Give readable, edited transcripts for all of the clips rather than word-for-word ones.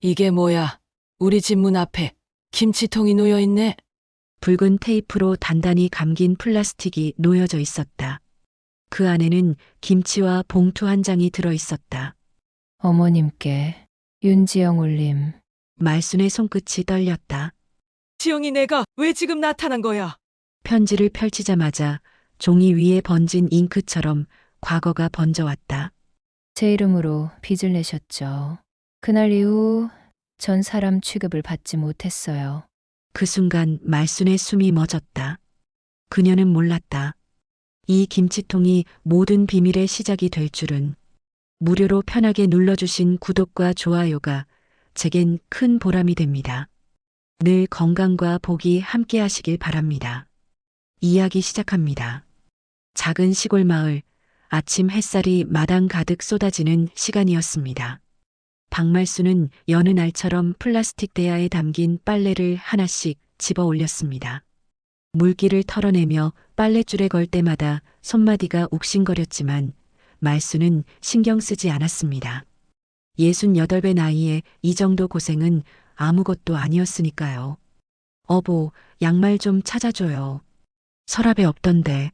이게 뭐야? 우리 집 문 앞에 김치통이 놓여 있네. 붉은 테이프로 단단히 감긴 플라스틱이 놓여져 있었다. 그 안에는 김치와 봉투 한 장이 들어 있었다. 어머님께 윤지영 올림. 말순의 손끝이 떨렸다. 지영이 내가 왜 지금 나타난 거야? 편지를 펼치자마자 종이 위에 번진 잉크처럼 과거가 번져왔다. 제 이름으로 빚을 내셨죠. 그날 이후 전 사람 취급을 받지 못했어요. 그 순간 말순의 숨이 멎었다. 그녀는 몰랐다. 이 김치통이 모든 비밀의 시작이 될 줄은. 무료로 편하게 눌러주신 구독과 좋아요가 제겐 큰 보람이 됩니다. 늘 건강과 복이 함께 하시길 바랍니다. 이야기 시작합니다. 작은 시골 마을, 아침 햇살이 마당 가득 쏟아지는 시간이었습니다. 박말수는 여느 날처럼 플라스틱 대야에 담긴 빨래를 하나씩 집어 올렸습니다. 물기를 털어내며 빨랫줄에 걸 때마다 손마디가 욱신거렸지만 말수는 신경 쓰지 않았습니다. 68배 나이에 이 정도 고생은 아무것도 아니었으니까요. 어보, 양말 좀 찾아줘요. 서랍에 없던데.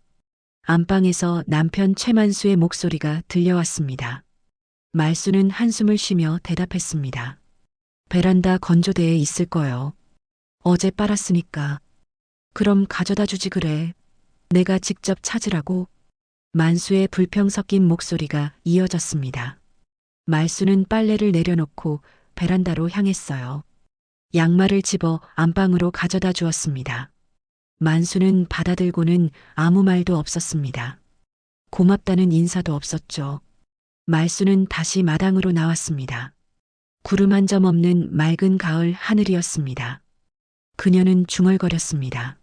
안방에서 남편 최만수의 목소리가 들려왔습니다. 말수는 한숨을 쉬며 대답했습니다. 베란다 건조대에 있을 거요. 어제 빨았으니까. 그럼 가져다 주지 그래. 내가 직접 찾으라고. 만수의 불평 섞인 목소리가 이어졌습니다. 말수는 빨래를 내려놓고 베란다로 향했어요. 양말을 집어 안방으로 가져다 주었습니다. 만수는 받아들고는 아무 말도 없었습니다. 고맙다는 인사도 없었죠. 말수는 다시 마당으로 나왔습니다. 구름 한 점 없는 맑은 가을 하늘이었습니다. 그녀는 중얼거렸습니다.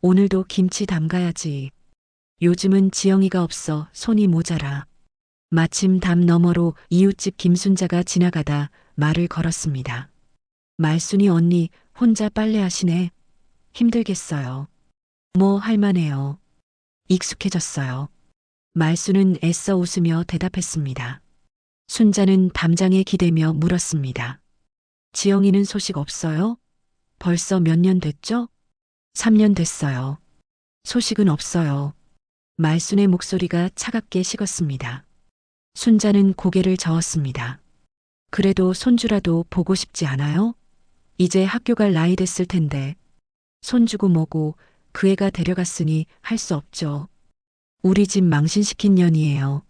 오늘도 김치 담가야지. 요즘은 지영이가 없어 손이 모자라. 마침 담 너머로 이웃집 김순자가 지나가다 말을 걸었습니다. 말순이 언니 혼자 빨래하시네. 힘들겠어요. 뭐 할만해요. 익숙해졌어요. 말순은 애써 웃으며 대답했습니다. 순자는 담장에 기대며 물었습니다. 지영이는 소식 없어요? 벌써 몇 년 됐죠? 3년 됐어요. 소식은 없어요. 말순의 목소리가 차갑게 식었습니다. 순자는 고개를 저었습니다. 그래도 손주라도 보고 싶지 않아요? 이제 학교 갈 나이 됐을 텐데. 손주고 뭐고 그 애가 데려갔으니 할 수 없죠. 우리 집 망신시킨 년이에요.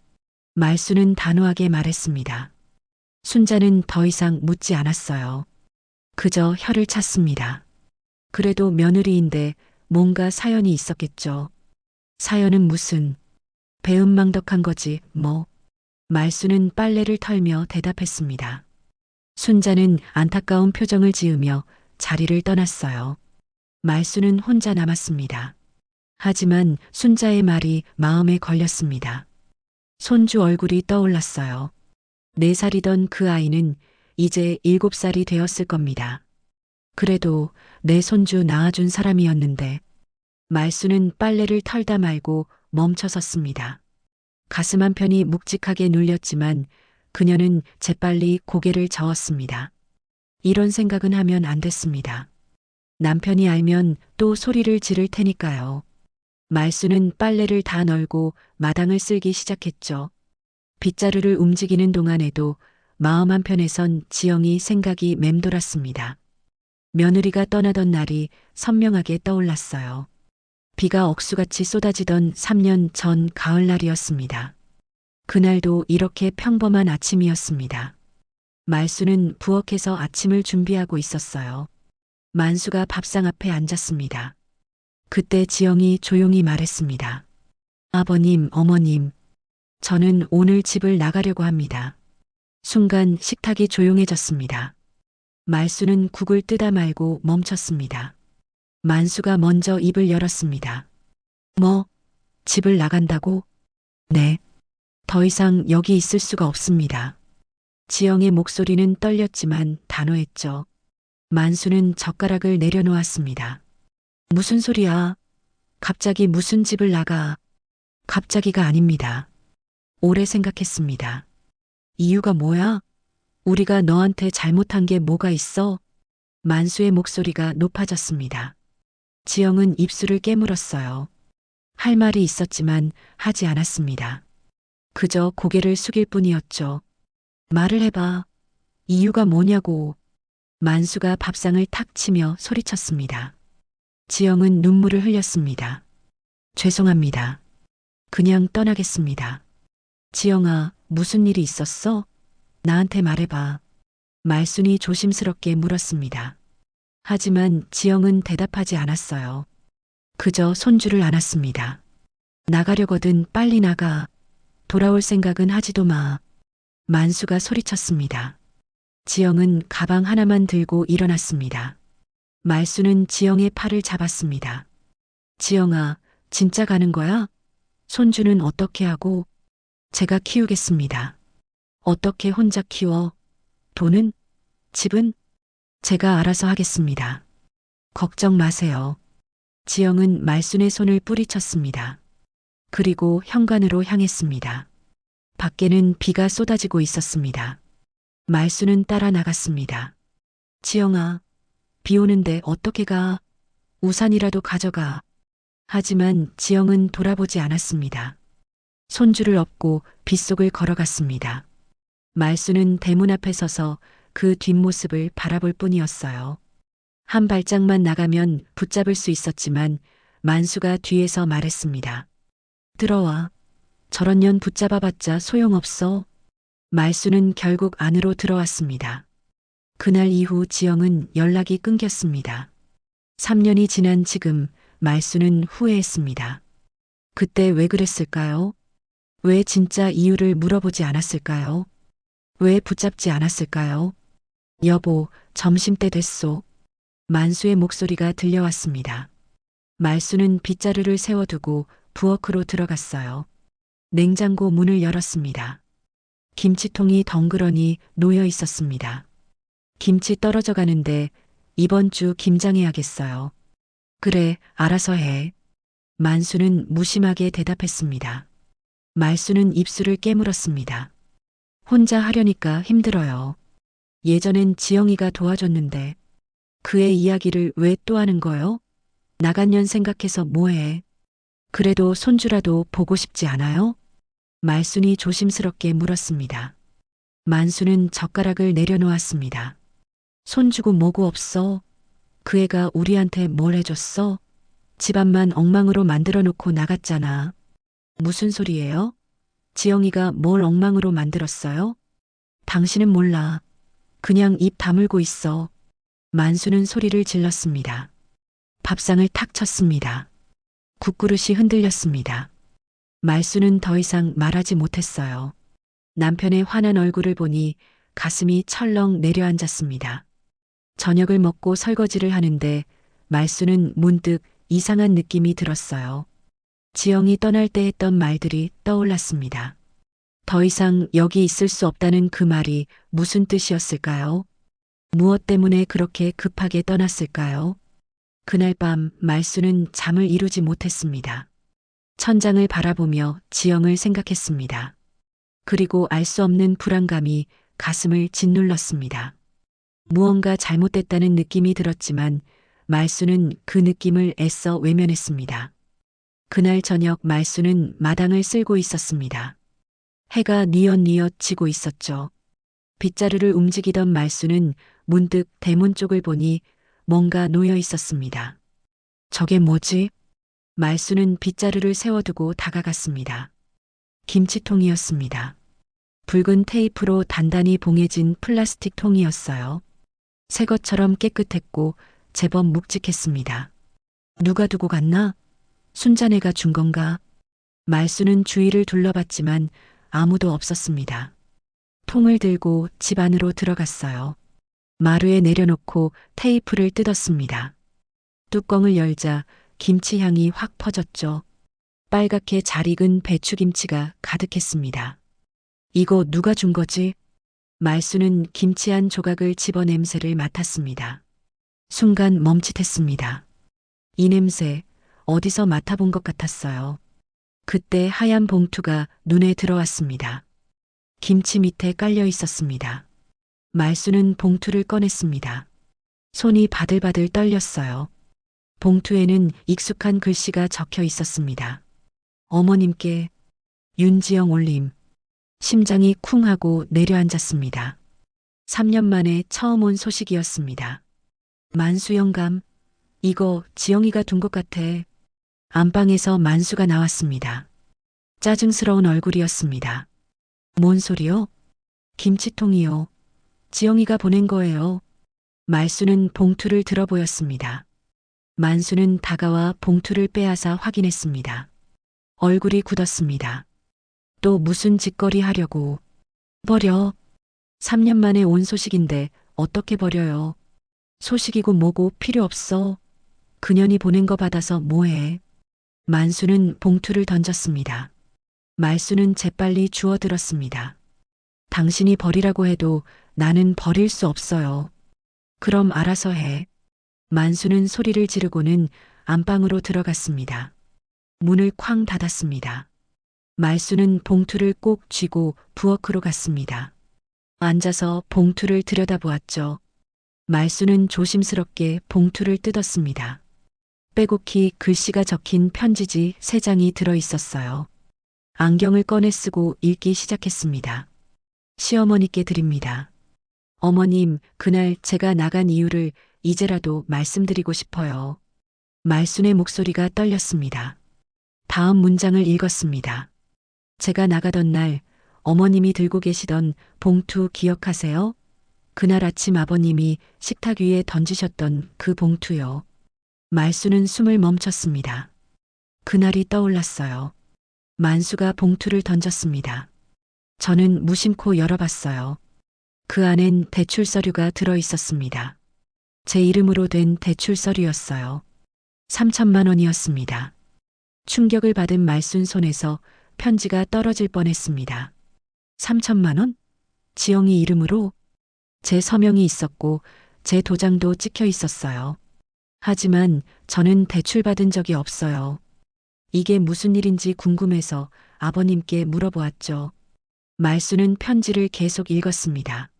말순은 단호하게 말했습니다. 순자는 더 이상 묻지 않았어요. 그저 혀를 찼습니다. 그래도 며느리인데 뭔가 사연이 있었겠죠. 사연은 무슨, 배은망덕한 거지, 뭐. 말수는 빨래를 털며 대답했습니다. 순자는 안타까운 표정을 지으며 자리를 떠났어요. 말수는 혼자 남았습니다. 하지만 순자의 말이 마음에 걸렸습니다. 손주 얼굴이 떠올랐어요. 4살이던 그 아이는 이제 7살이 되었을 겁니다. 그래도 내 손주 낳아준 사람이었는데. 말수는 빨래를 털다 말고 멈춰섰습니다. 가슴 한편이 묵직하게 눌렸지만 그녀는 재빨리 고개를 저었습니다. 이런 생각은 하면 안 됐습니다. 남편이 알면 또 소리를 지를 테니까요. 말수는 빨래를 다 널고 마당을 쓸기 시작했죠. 빗자루를 움직이는 동안에도 마음 한편에선 지영이 생각이 맴돌았습니다. 며느리가 떠나던 날이 선명하게 떠올랐어요. 비가 억수같이 쏟아지던 3년 전 가을날이었습니다. 그날도 이렇게 평범한 아침이었습니다. 말수는 부엌에서 아침을 준비하고 있었어요. 만수가 밥상 앞에 앉았습니다. 그때 지영이 조용히 말했습니다. 아버님, 어머님, 저는 오늘 집을 나가려고 합니다. 순간 식탁이 조용해졌습니다. 말수는 국을 뜨다 말고 멈췄습니다. 만수가 먼저 입을 열었습니다. 뭐, 집을 나간다고? 네. 더 이상 여기 있을 수가 없습니다. 지영의 목소리는 떨렸지만 단호했죠. 만수는 젓가락을 내려놓았습니다. 무슨 소리야? 갑자기 무슨 집을 나가? 갑자기가 아닙니다. 오래 생각했습니다. 이유가 뭐야? 우리가 너한테 잘못한 게 뭐가 있어? 만수의 목소리가 높아졌습니다. 지영은 입술을 깨물었어요. 할 말이 있었지만 하지 않았습니다. 그저 고개를 숙일 뿐이었죠. 말을 해봐. 이유가 뭐냐고. 만수가 밥상을 탁 치며 소리쳤습니다. 지영은 눈물을 흘렸습니다. 죄송합니다. 그냥 떠나겠습니다. 지영아, 무슨 일이 있었어? 나한테 말해봐. 말순이 조심스럽게 물었습니다. 하지만 지영은 대답하지 않았어요. 그저 손줄을 안았습니다. 나가려거든 빨리 나가. 돌아올 생각은 하지도 마. 만수가 소리쳤습니다. 지영은 가방 하나만 들고 일어났습니다. 말수는 지영의 팔을 잡았습니다. 지영아, 진짜 가는 거야? 손주는 어떻게 하고? 제가 키우겠습니다. 어떻게 혼자 키워? 돈은? 집은? 제가 알아서 하겠습니다. 걱정 마세요. 지영은 말순의 손을 뿌리쳤습니다. 그리고 현관으로 향했습니다. 밖에는 비가 쏟아지고 있었습니다. 말순은 따라 나갔습니다. 지영아, 비 오는데 어떻게 가? 우산이라도 가져가. 하지만 지영은 돌아보지 않았습니다. 손줄을 엎고 빗속을 걸어갔습니다. 말순은 대문 앞에 서서 그 뒷모습을 바라볼 뿐이었어요. 한 발짝만 나가면 붙잡을 수 있었지만 만수가 뒤에서 말했습니다. 들어와. 저런 년 붙잡아봤자 소용없어. 말수는 결국 안으로 들어왔습니다. 그날 이후 지영은 연락이 끊겼습니다. 3년이 지난 지금 말수는 후회했습니다. 그때 왜 그랬을까요? 왜 진짜 이유를 물어보지 않았을까요? 왜 붙잡지 않았을까요? 여보, 점심때 됐소. 만수의 목소리가 들려왔습니다. 말수는 빗자루를 세워두고 부엌으로 들어갔어요. 냉장고 문을 열었습니다. 김치통이 덩그러니 놓여 있었습니다. 김치 떨어져 가는데 이번 주 김장해야겠어요. 그래, 알아서 해. 만수는 무심하게 대답했습니다. 말수는 입술을 깨물었습니다. 혼자 하려니까 힘들어요. 예전엔 지영이가 도와줬는데 그의 이야기를 왜 또 하는 거요? 나간 년 생각해서 뭐해? 그래도 손주라도 보고 싶지 않아요? 말순이 조심스럽게 물었습니다. 만수는 젓가락을 내려놓았습니다. 손주고 뭐고 없어. 그 애가 우리한테 뭘 해줬어? 집안만 엉망으로 만들어 놓고 나갔잖아. 무슨 소리예요? 지영이가 뭘 엉망으로 만들었어요? 당신은 몰라. 그냥 입 다물고 있어. 만수는 소리를 질렀습니다. 밥상을 탁 쳤습니다. 국그릇이 흔들렸습니다. 말수는 더 이상 말하지 못했어요. 남편의 환한 얼굴을 보니 가슴이 철렁 내려앉았습니다. 저녁을 먹고 설거지를 하는데 말수는 문득 이상한 느낌이 들었어요. 지영이 떠날 때 했던 말들이 떠올랐습니다. 더 이상 여기 있을 수 없다는 그 말이 무슨 뜻이었을까요? 무엇 때문에 그렇게 급하게 떠났을까요? 그날 밤 말수는 잠을 이루지 못했습니다. 천장을 바라보며 지영을 생각했습니다. 그리고 알 수 없는 불안감이 가슴을 짓눌렀습니다. 무언가 잘못됐다는 느낌이 들었지만 말수는 그 느낌을 애써 외면했습니다. 그날 저녁 말수는 마당을 쓸고 있었습니다. 해가 뉘엿뉘엿 지고 있었죠. 빗자루를 움직이던 말수는 문득 대문 쪽을 보니 뭔가 놓여 있었습니다. 저게 뭐지? 말수는 빗자루를 세워두고 다가갔습니다. 김치통이었습니다. 붉은 테이프로 단단히 봉해진 플라스틱 통이었어요. 새 것처럼 깨끗했고 제법 묵직했습니다. 누가 두고 갔나? 순자네가 준 건가? 말수는 주위를 둘러봤지만 아무도 없었습니다. 통을 들고 집 안으로 들어갔어요. 마루에 내려놓고 테이프를 뜯었습니다. 뚜껑을 열자 김치 향이 확 퍼졌죠. 빨갛게 잘 익은 배추김치가 가득했습니다. 이거 누가 준 거지? 말수는 김치 한 조각을 집어 냄새를 맡았습니다. 순간 멈칫했습니다. 이 냄새 어디서 맡아본 것 같았어요. 그때 하얀 봉투가 눈에 들어왔습니다. 김치 밑에 깔려 있었습니다. 말수는 봉투를 꺼냈습니다. 손이 바들바들 떨렸어요. 봉투에는 익숙한 글씨가 적혀 있었습니다. 어머님께 윤지영 올림. 심장이 쿵 하고 내려앉았습니다. 3년 만에 처음 온 소식이었습니다. 만수 영감, 이거 지영이가 둔 것 같아. 안방에서 만수가 나왔습니다. 짜증스러운 얼굴이었습니다. 뭔 소리요? 김치통이요. 지영이가 보낸 거예요. 말수는 봉투를 들어 보였습니다. 만수는 다가와 봉투를 빼앗아 확인했습니다. 얼굴이 굳었습니다. 또 무슨 짓거리 하려고. 버려. 3년 만에 온 소식인데 어떻게 버려요. 소식이고 뭐고 필요 없어. 그년이 보낸 거 받아서 뭐해. 만수는 봉투를 던졌습니다. 말수는 재빨리 주워들었습니다. 당신이 버리라고 해도 나는 버릴 수 없어요. 그럼 알아서 해. 만수는 소리를 지르고는 안방으로 들어갔습니다. 문을 쾅 닫았습니다. 말수는 봉투를 꼭 쥐고 부엌으로 갔습니다. 앉아서 봉투를 들여다보았죠. 말수는 조심스럽게 봉투를 뜯었습니다. 빼곡히 글씨가 적힌 편지지 3장이 들어 있었어요. 안경을 꺼내 쓰고 읽기 시작했습니다. 시어머니께 드립니다. 어머님, 그날 제가 나간 이유를 이제라도 말씀드리고 싶어요. 말순의 목소리가 떨렸습니다. 다음 문장을 읽었습니다. 제가 나가던 날 어머님이 들고 계시던 봉투 기억하세요? 그날 아침 아버님이 식탁 위에 던지셨던 그 봉투요. 말수는 숨을 멈췄습니다. 그날이 떠올랐어요. 만수가 봉투를 던졌습니다. 저는 무심코 열어봤어요. 그 안엔 대출 서류가 들어 있었습니다. 제 이름으로 된 대출 서류였어요. 3천만 원이었습니다. 충격을 받은 말순 손에서 편지가 떨어질 뻔했습니다. 3천만 원? 지영이 이름으로? 제 서명이 있었고 제 도장도 찍혀 있었어요. 하지만 저는 대출받은 적이 없어요. 이게 무슨 일인지 궁금해서 아버님께 물어보았죠. 말수는 편지를 계속 읽었습니다.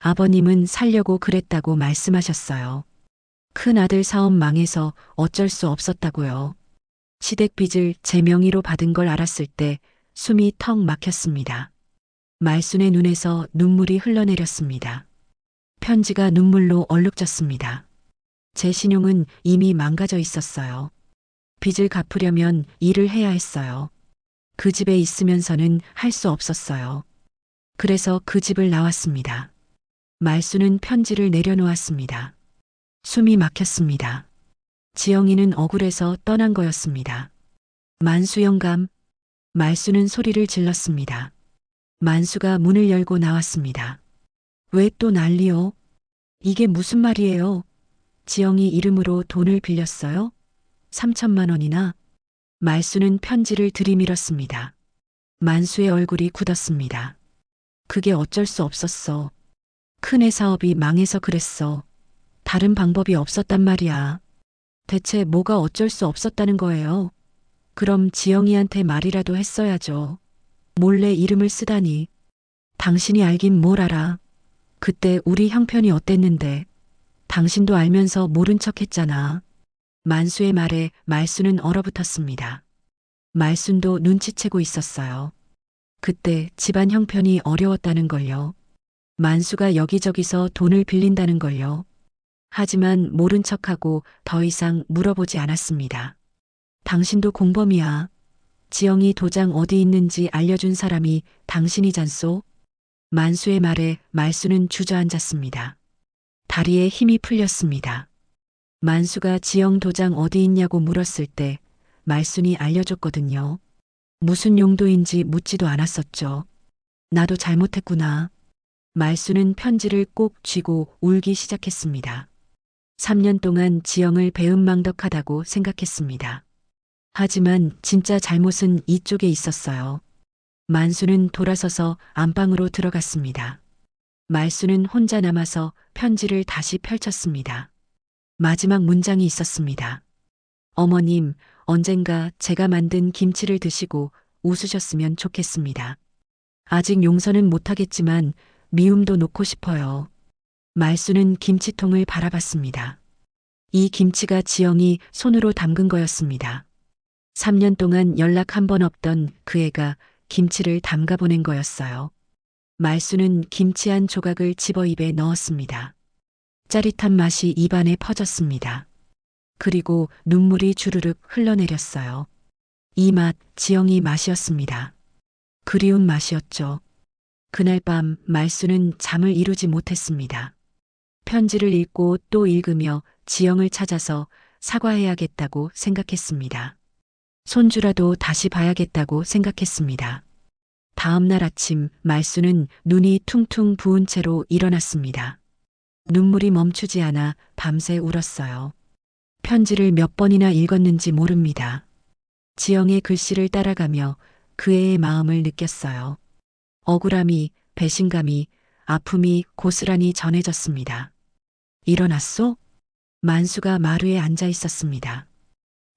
아버님은 살려고 그랬다고 말씀하셨어요. 큰 아들 사업 망해서 어쩔 수 없었다고요. 시댁 빚을 제 명의로 받은 걸 알았을 때 숨이 턱 막혔습니다. 말순의 눈에서 눈물이 흘러내렸습니다. 편지가 눈물로 얼룩졌습니다. 제 신용은 이미 망가져 있었어요. 빚을 갚으려면 일을 해야 했어요. 그 집에 있으면서는 할 수 없었어요. 그래서 그 집을 나왔습니다. 말수는 편지를 내려놓았습니다. 숨이 막혔습니다. 지영이는 억울해서 떠난 거였습니다. 만수 영감. 말수는 소리를 질렀습니다. 만수가 문을 열고 나왔습니다. 왜 또 난리요? 이게 무슨 말이에요? 지영이 이름으로 돈을 빌렸어요? 3천만 원이나? 말수는 편지를 들이밀었습니다. 만수의 얼굴이 굳었습니다. 그게 어쩔 수 없었어. 큰애 사업이 망해서 그랬어. 다른 방법이 없었단 말이야. 대체 뭐가 어쩔 수 없었다는 거예요? 그럼 지영이한테 말이라도 했어야죠. 몰래 이름을 쓰다니. 당신이 알긴 뭘 알아. 그때 우리 형편이 어땠는데. 당신도 알면서 모른 척 했잖아. 만수의 말에 말수는 얼어붙었습니다. 말순도 눈치채고 있었어요. 그때 집안 형편이 어려웠다는 걸요. 만수가 여기저기서 돈을 빌린다는 걸요. 하지만 모른 척하고 더 이상 물어보지 않았습니다. 당신도 공범이야. 지영이 도장 어디 있는지 알려준 사람이 당신이잖소? 만수의 말에 말수는 주저앉았습니다. 다리에 힘이 풀렸습니다. 만수가 지영 도장 어디 있냐고 물었을 때 말순이 알려줬거든요. 무슨 용도인지 묻지도 않았었죠. 나도 잘못했구나. 말수는 편지를 꼭 쥐고 울기 시작했습니다. 3년 동안 지영을 배은망덕하다고 생각했습니다. 하지만 진짜 잘못은 이쪽에 있었어요. 만수는 돌아서서 안방으로 들어갔습니다. 말수는 혼자 남아서 편지를 다시 펼쳤습니다. 마지막 문장이 있었습니다. 어머님, 언젠가 제가 만든 김치를 드시고 웃으셨으면 좋겠습니다. 아직 용서는 못하겠지만 미움도 놓고 싶어요. 말수는 김치통을 바라봤습니다. 이 김치가 지영이 손으로 담근 거였습니다. 3년 동안 연락 한 번 없던 그 애가 김치를 담가 보낸 거였어요. 말수는 김치 한 조각을 집어 입에 넣었습니다. 짜릿한 맛이 입안에 퍼졌습니다. 그리고 눈물이 주르륵 흘러내렸어요. 이 맛, 지영이 맛이었습니다. 그리운 맛이었죠. 그날 밤 말수는 잠을 이루지 못했습니다. 편지를 읽고 또 읽으며 지영을 찾아서 사과해야겠다고 생각했습니다. 손주라도 다시 봐야겠다고 생각했습니다. 다음 날 아침 말수는 눈이 퉁퉁 부은 채로 일어났습니다. 눈물이 멈추지 않아 밤새 울었어요. 편지를 몇 번이나 읽었는지 모릅니다. 지영의 글씨를 따라가며 그 애의 마음을 느꼈어요. 억울함이, 배신감이, 아픔이 고스란히 전해졌습니다. 일어났소? 만수가 마루에 앉아 있었습니다.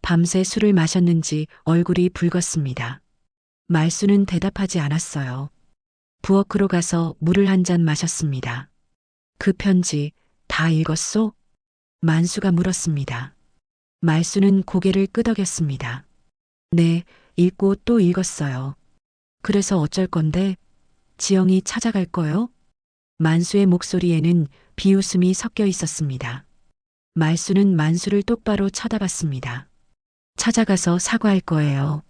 밤새 술을 마셨는지 얼굴이 붉었습니다. 말수는 대답하지 않았어요. 부엌으로 가서 물을 한 잔 마셨습니다. 그 편지 다 읽었소? 만수가 물었습니다. 말수는 고개를 끄덕였습니다. 네, 읽고 또 읽었어요. 그래서 어쩔 건데? 지영이 찾아갈 거요? 만수의 목소리에는 비웃음이 섞여 있었습니다. 말수는 만수를 똑바로 쳐다봤습니다. 찾아가서 사과할 거예요.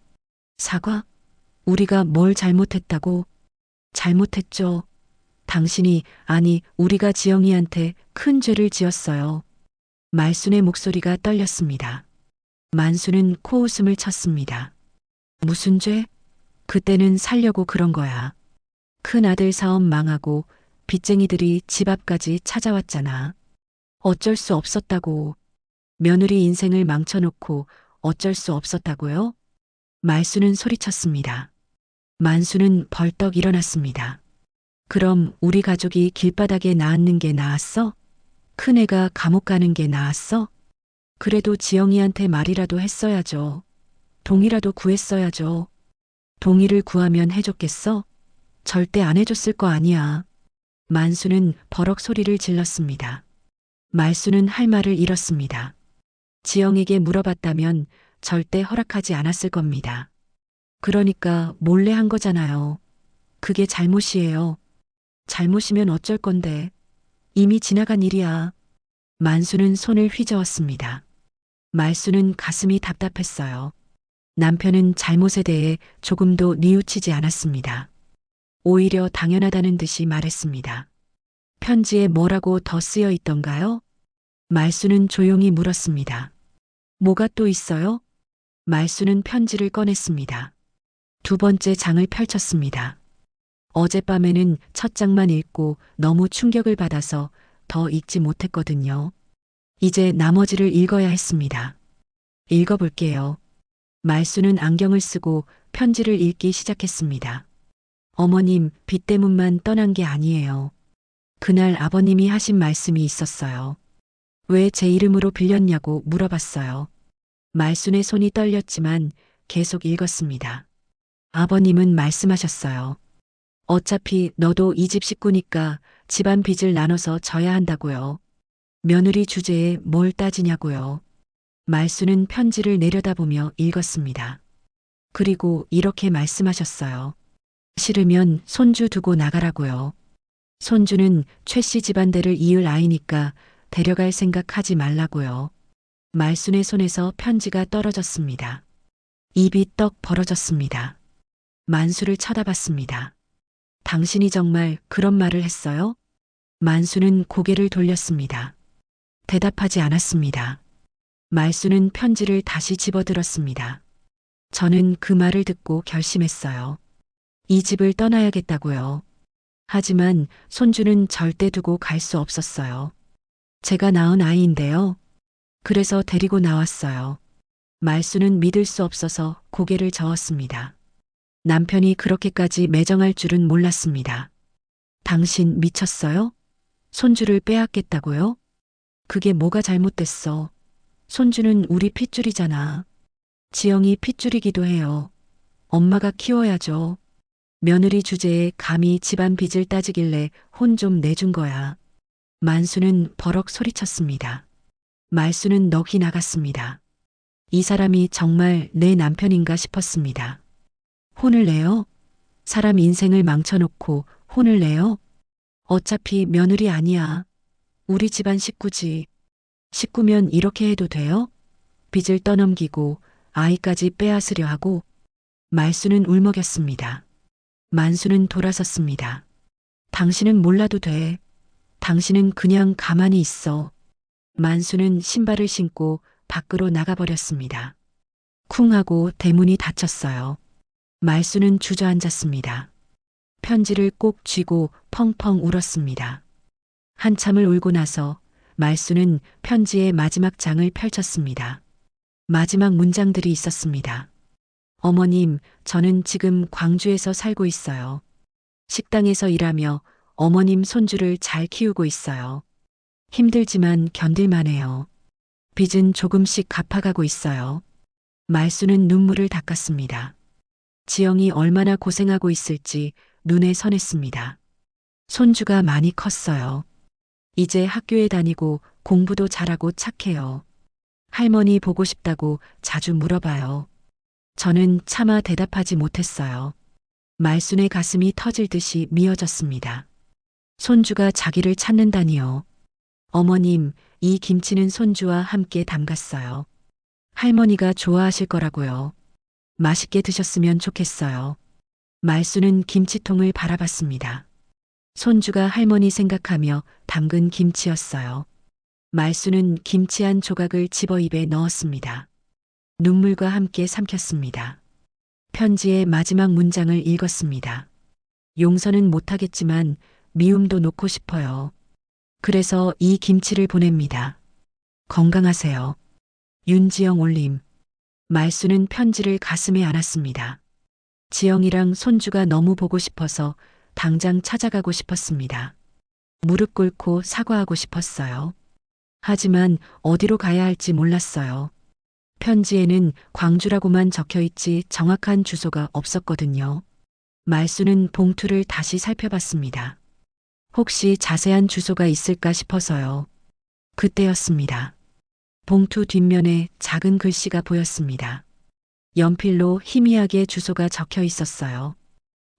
사과? 우리가 뭘 잘못했다고? 잘못했죠. 당신이, 아니, 우리가 지영이한테 큰 죄를 지었어요. 말순의 목소리가 떨렸습니다. 만수는 코웃음을 쳤습니다. 무슨 죄? 그때는 살려고 그런 거야. 큰 아들 사업 망하고 빚쟁이들이 집 앞까지 찾아왔잖아. 어쩔 수 없었다고. 며느리 인생을 망쳐놓고 어쩔 수 없었다고요? 말수는 소리쳤습니다. 만수는 벌떡 일어났습니다. 그럼 우리 가족이 길바닥에 나앉는 게 나았어? 큰애가 감옥 가는 게 나았어? 그래도 지영이한테 말이라도 했어야죠. 동이라도 구했어야죠. 동의를 구하면 해줬겠어? 절대 안 해줬을 거 아니야. 만수는 버럭 소리를 질렀습니다. 말수는 할 말을 잃었습니다. 지영에게 물어봤다면 절대 허락하지 않았을 겁니다. 그러니까 몰래 한 거잖아요. 그게 잘못이에요. 잘못이면 어쩔 건데. 이미 지나간 일이야. 만수는 손을 휘저었습니다. 말수는 가슴이 답답했어요. 남편은 잘못에 대해 조금도 뉘우치지 않았습니다. 오히려 당연하다는 듯이 말했습니다. 편지에 뭐라고 더 쓰여 있던가요? 말수는 조용히 물었습니다. 뭐가 또 있어요? 말수는 편지를 꺼냈습니다. 두 번째 장을 펼쳤습니다. 어젯밤에는 첫 장만 읽고 너무 충격을 받아서 더 읽지 못했거든요. 이제 나머지를 읽어야 했습니다. 읽어볼게요. 말수는 안경을 쓰고 편지를 읽기 시작했습니다. 어머님, 빚 때문만 떠난 게 아니에요. 그날 아버님이 하신 말씀이 있었어요. 왜 제 이름으로 빌렸냐고 물어봤어요. 말순의 손이 떨렸지만 계속 읽었습니다. 아버님은 말씀하셨어요. 어차피 너도 이 집 식구니까 집안 빚을 나눠서 져야 한다고요. 며느리 주제에 뭘 따지냐고요. 말수는 편지를 내려다보며 읽었습니다. 그리고 이렇게 말씀하셨어요. 싫으면 손주 두고 나가라고요. 손주는 최 씨 집안대를 이을 아이니까 데려갈 생각하지 말라고요. 말순의 손에서 편지가 떨어졌습니다. 입이 떡 벌어졌습니다. 만수를 쳐다봤습니다. 당신이 정말 그런 말을 했어요? 만수는 고개를 돌렸습니다. 대답하지 않았습니다. 말수는 편지를 다시 집어들었습니다. 저는 그 말을 듣고 결심했어요. 이 집을 떠나야겠다고요. 하지만 손주는 절대 두고 갈 수 없었어요. 제가 낳은 아이인데요. 그래서 데리고 나왔어요. 말수는 믿을 수 없어서 고개를 저었습니다. 남편이 그렇게까지 매정할 줄은 몰랐습니다. 당신 미쳤어요? 손주를 빼앗겠다고요? 그게 뭐가 잘못됐어? 손주는 우리 핏줄이잖아. 지영이 핏줄이기도 해요. 엄마가 키워야죠. 며느리 주제에 감히 집안 빚을 따지길래 혼 좀 내준 거야. 만수는 버럭 소리쳤습니다. 말수는 넋이 나갔습니다. 이 사람이 정말 내 남편인가 싶었습니다. 혼을 내요? 사람 인생을 망쳐놓고 혼을 내요? 어차피 며느리 아니야. 우리 집안 식구지. 식구면 이렇게 해도 돼요? 빚을 떠넘기고 아이까지 빼앗으려 하고. 말수는 울먹였습니다. 만수는 돌아섰습니다. 당신은 몰라도 돼. 당신은 그냥 가만히 있어. 만수는 신발을 신고 밖으로 나가버렸습니다. 쿵 하고 대문이 닫혔어요. 말수는 주저앉았습니다. 편지를 꼭 쥐고 펑펑 울었습니다. 한참을 울고 나서 말수는 편지의 마지막 장을 펼쳤습니다. 마지막 문장들이 있었습니다. 어머님, 저는 지금 광주에서 살고 있어요. 식당에서 일하며 어머님 손주를 잘 키우고 있어요. 힘들지만 견딜만해요. 빚은 조금씩 갚아가고 있어요. 말수는 눈물을 닦았습니다. 지영이 얼마나 고생하고 있을지 눈에 선했습니다. 손주가 많이 컸어요. 이제 학교에 다니고 공부도 잘하고 착해요. 할머니 보고 싶다고 자주 물어봐요. 저는 차마 대답하지 못했어요. 말순의 가슴이 터질 듯이 미어졌습니다. 손주가 자기를 찾는다니요. 어머님, 이 김치는 손주와 함께 담갔어요. 할머니가 좋아하실 거라고요. 맛있게 드셨으면 좋겠어요. 말수는 김치통을 바라봤습니다. 손주가 할머니 생각하며 담근 김치였어요. 말수는 김치 한 조각을 집어 입에 넣었습니다. 눈물과 함께 삼켰습니다. 편지의 마지막 문장을 읽었습니다. 용서는 못하겠지만 미움도 놓고 싶어요. 그래서 이 김치를 보냅니다. 건강하세요. 윤지영 올림. 말수는 편지를 가슴에 안았습니다. 지영이랑 손주가 너무 보고 싶어서 당장 찾아가고 싶었습니다. 무릎 꿇고 사과하고 싶었어요. 하지만 어디로 가야 할지 몰랐어요. 편지에는 광주라고만 적혀 있지 정확한 주소가 없었거든요. 말수는 봉투를 다시 살펴봤습니다. 혹시 자세한 주소가 있을까 싶어서요. 그때였습니다. 봉투 뒷면에 작은 글씨가 보였습니다. 연필로 희미하게 주소가 적혀 있었어요.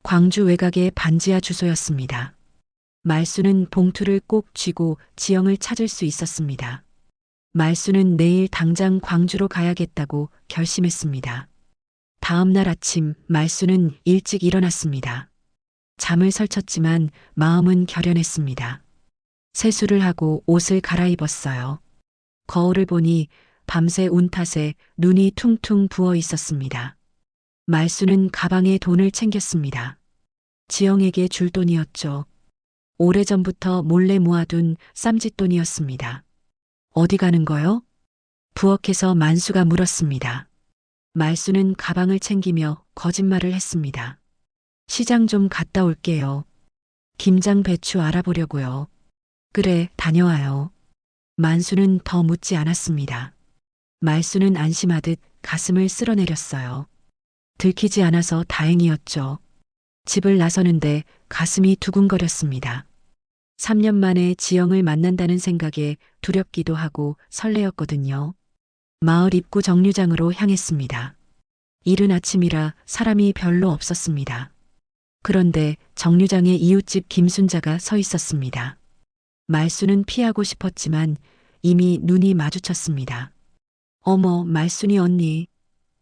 광주 외곽의 반지하 주소였습니다. 말수는 봉투를 꼭 쥐고 지영을 찾을 수 있었습니다. 말수는 내일 당장 광주로 가야겠다고 결심했습니다. 다음 날 아침 말수는 일찍 일어났습니다. 잠을 설쳤지만 마음은 결연했습니다. 세수를 하고 옷을 갈아입었어요. 거울을 보니 밤새 운 탓에 눈이 퉁퉁 부어 있었습니다. 말수는 가방에 돈을 챙겼습니다. 지영에게 줄 돈이었죠. 오래전부터 몰래 모아둔 쌈짓돈이었습니다. 어디 가는 거요? 부엌에서 만수가 물었습니다. 말수는 가방을 챙기며 거짓말을 했습니다. 시장 좀 갔다 올게요. 김장 배추 알아보려고요. 그래, 다녀와요. 만수는 더 묻지 않았습니다. 말수는 안심하듯 가슴을 쓸어내렸어요. 들키지 않아서 다행이었죠. 집을 나서는데 가슴이 두근거렸습니다. 3년 만에 지영을 만난다는 생각에 두렵기도 하고 설레었거든요. 마을 입구 정류장으로 향했습니다. 이른 아침이라 사람이 별로 없었습니다. 그런데 정류장에 이웃집 김순자가 서 있었습니다. 말수는 피하고 싶었지만 이미 눈이 마주쳤습니다. 어머, 말순이 언니.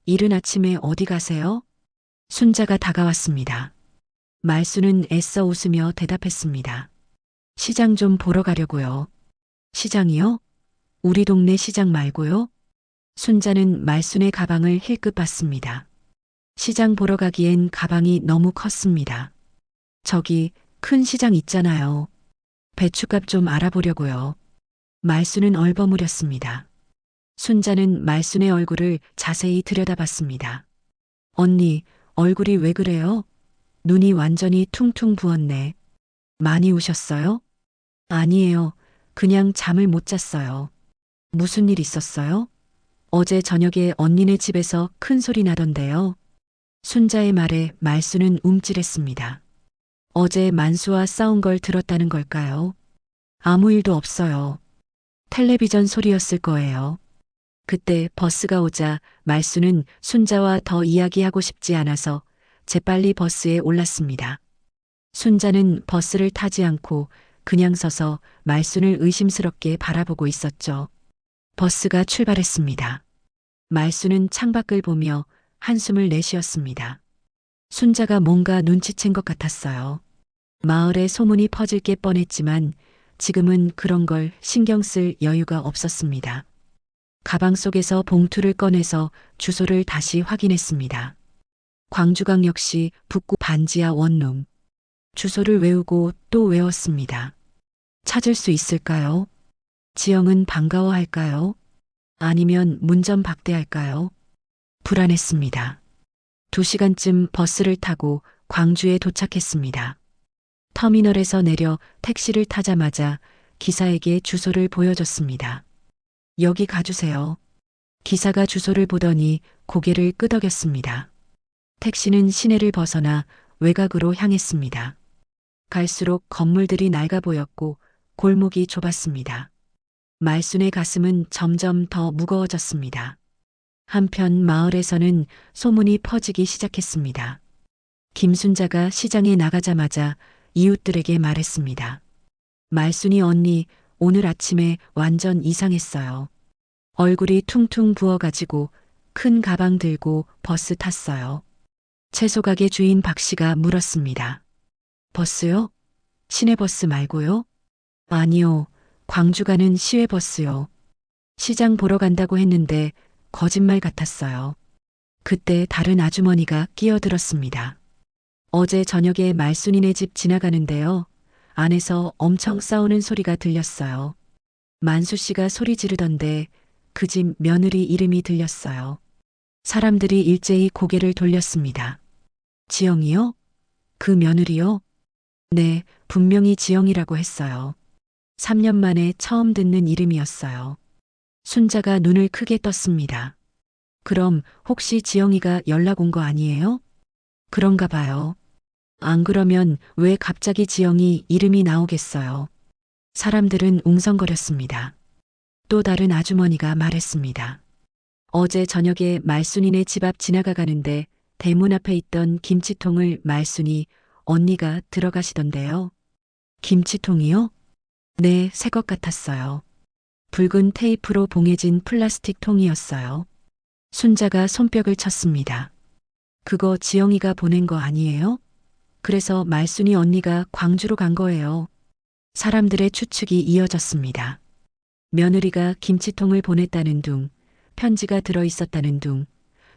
이른 아침에 어디 가세요? 순자가 다가왔습니다. 말수는 애써 웃으며 대답했습니다. 시장 좀 보러 가려고요. 시장이요? 우리 동네 시장 말고요? 순자는 말순의 가방을 힐끗 봤습니다. 시장 보러 가기엔 가방이 너무 컸습니다. 저기 큰 시장 있잖아요. 배추값 좀 알아보려고요. 말순은 얼버무렸습니다. 순자는 말순의 얼굴을 자세히 들여다봤습니다. 언니, 얼굴이 왜 그래요? 눈이 완전히 퉁퉁 부었네. 많이 우셨어요? 아니에요. 그냥 잠을 못 잤어요. 무슨 일 있었어요? 어제 저녁에 언니네 집에서 큰 소리 나던데요. 순자의 말에 말수는 움찔했습니다. 어제 만수와 싸운 걸 들었다는 걸까요? 아무 일도 없어요. 텔레비전 소리였을 거예요. 그때 버스가 오자 말수는 순자와 더 이야기하고 싶지 않아서 재빨리 버스에 올랐습니다. 순자는 버스를 타지 않고 그냥 서서 말순을 의심스럽게 바라보고 있었죠. 버스가 출발했습니다. 말순은 창밖을 보며 한숨을 내쉬었습니다. 순자가 뭔가 눈치챈 것 같았어요. 마을에 소문이 퍼질 게 뻔했지만 지금은 그런 걸 신경 쓸 여유가 없었습니다. 가방 속에서 봉투를 꺼내서 주소를 다시 확인했습니다. 광주광역시 북구 반지하 원룸. 주소를 외우고 또 외웠습니다. 찾을 수 있을까요? 지영은 반가워할까요? 아니면 문전박대할까요? 불안했습니다. 2시간쯤 버스를 타고 광주에 도착했습니다. 터미널에서 내려 택시를 타자마자 기사에게 주소를 보여줬습니다. 여기 가주세요. 기사가 주소를 보더니 고개를 끄덕였습니다. 택시는 시내를 벗어나 외곽으로 향했습니다. 갈수록 건물들이 낡아 보였고 골목이 좁았습니다. 말순의 가슴은 점점 더 무거워졌습니다. 한편 마을에서는 소문이 퍼지기 시작했습니다. 김순자가 시장에 나가자마자 이웃들에게 말했습니다. 말순이 언니 오늘 아침에 완전 이상했어요. 얼굴이 퉁퉁 부어가지고 큰 가방 들고 버스 탔어요. 채소가게 주인 박 씨가 물었습니다. 버스요? 시내버스 말고요? 아니요. 광주 가는 시외버스요. 시장 보러 간다고 했는데 거짓말 같았어요. 그때 다른 아주머니가 끼어들었습니다. 어제 저녁에 말순이네 집 지나가는데요. 안에서 엄청 싸우는 소리가 들렸어요. 만수 씨가 소리 지르던데 그 집 며느리 이름이 들렸어요. 사람들이 일제히 고개를 돌렸습니다. 지영이요? 그 며느리요? 네, 분명히 지영이라고 했어요. 3년 만에 처음 듣는 이름이었어요. 순자가 눈을 크게 떴습니다. 그럼 혹시 지영이가 연락 온 거 아니에요? 그런가 봐요. 안 그러면 왜 갑자기 지영이 이름이 나오겠어요? 사람들은 웅성거렸습니다. 또 다른 아주머니가 말했습니다. 어제 저녁에 말순이네 집 앞 지나가 가는데 대문 앞에 있던 김치통을 말순이 언니가 들어가시던데요. 김치통이요? 네, 새 것 같았어요. 붉은 테이프로 봉해진 플라스틱 통이었어요. 순자가 손뼉을 쳤습니다. 그거 지영이가 보낸 거 아니에요? 그래서 말순이 언니가 광주로 간 거예요. 사람들의 추측이 이어졌습니다. 며느리가 김치통을 보냈다는 둥, 편지가 들어있었다는 둥,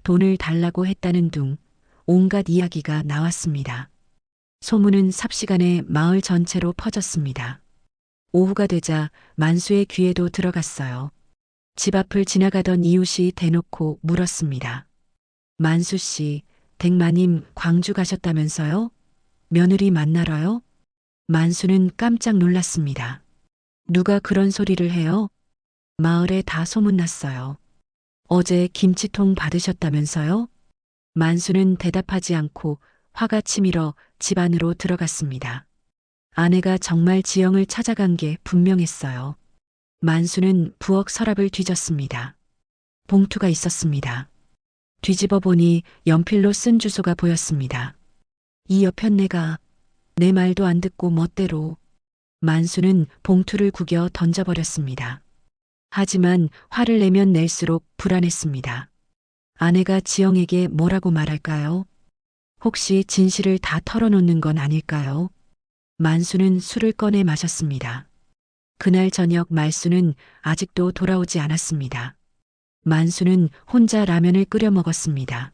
돈을 달라고 했다는 둥, 온갖 이야기가 나왔습니다. 소문은 삽시간에 마을 전체로 퍼졌습니다. 오후가 되자 만수의 귀에도 들어갔어요. 집 앞을 지나가던 이웃이 대놓고 물었습니다. 만수 씨, 댁마님 광주 가셨다면서요? 며느리 만나러요? 만수는 깜짝 놀랐습니다. 누가 그런 소리를 해요? 마을에 다 소문났어요. 어제 김치통 받으셨다면서요? 만수는 대답하지 않고 화가 치밀어 집 안으로 들어갔습니다. 아내가 정말 지영을 찾아간 게 분명했어요. 만수는 부엌 서랍을 뒤졌습니다. 봉투가 있었습니다. 뒤집어 보니 연필로 쓴 주소가 보였습니다. 이 여편네가 내 말도 안 듣고 멋대로. 만수는 봉투를 구겨 던져버렸습니다. 하지만 화를 내면 낼수록 불안했습니다. 아내가 지영에게 뭐라고 말할까요? 혹시 진실을 다 털어놓는 건 아닐까요? 만수는 술을 꺼내 마셨습니다. 그날 저녁 말수는 아직도 돌아오지 않았습니다. 만수는 혼자 라면을 끓여 먹었습니다.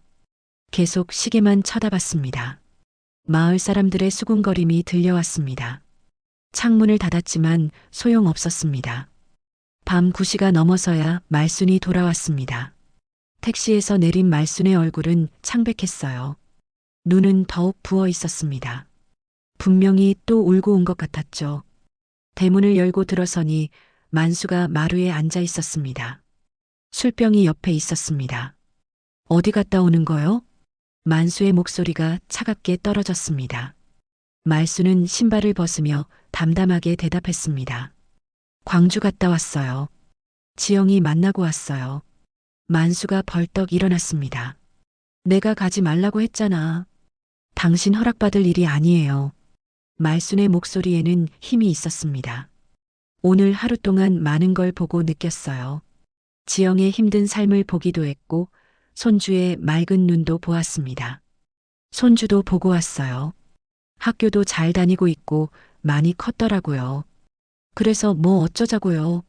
계속 시계만 쳐다봤습니다. 마을 사람들의 수군거림이 들려왔습니다. 창문을 닫았지만 소용없었습니다. 밤 9시가 넘어서야 말순이 돌아왔습니다. 택시에서 내린 말순의 얼굴은 창백했어요. 눈은 더욱 부어 있었습니다. 분명히 또 울고 온 것 같았죠. 대문을 열고 들어서니 만수가 마루에 앉아 있었습니다. 술병이 옆에 있었습니다. 어디 갔다 오는 거요? 만수의 목소리가 차갑게 떨어졌습니다. 말수는 신발을 벗으며 담담하게 대답했습니다. 광주 갔다 왔어요. 지영이 만나고 왔어요. 만수가 벌떡 일어났습니다. 내가 가지 말라고 했잖아. 당신 허락받을 일이 아니에요. 말순의 목소리에는 힘이 있었습니다. 오늘 하루 동안 많은 걸 보고 느꼈어요. 지영의 힘든 삶을 보기도 했고 손주의 맑은 눈도 보았습니다. 손주도 보고 왔어요. 학교도 잘 다니고 있고 많이 컸더라고요. 그래서 뭐 어쩌자고요.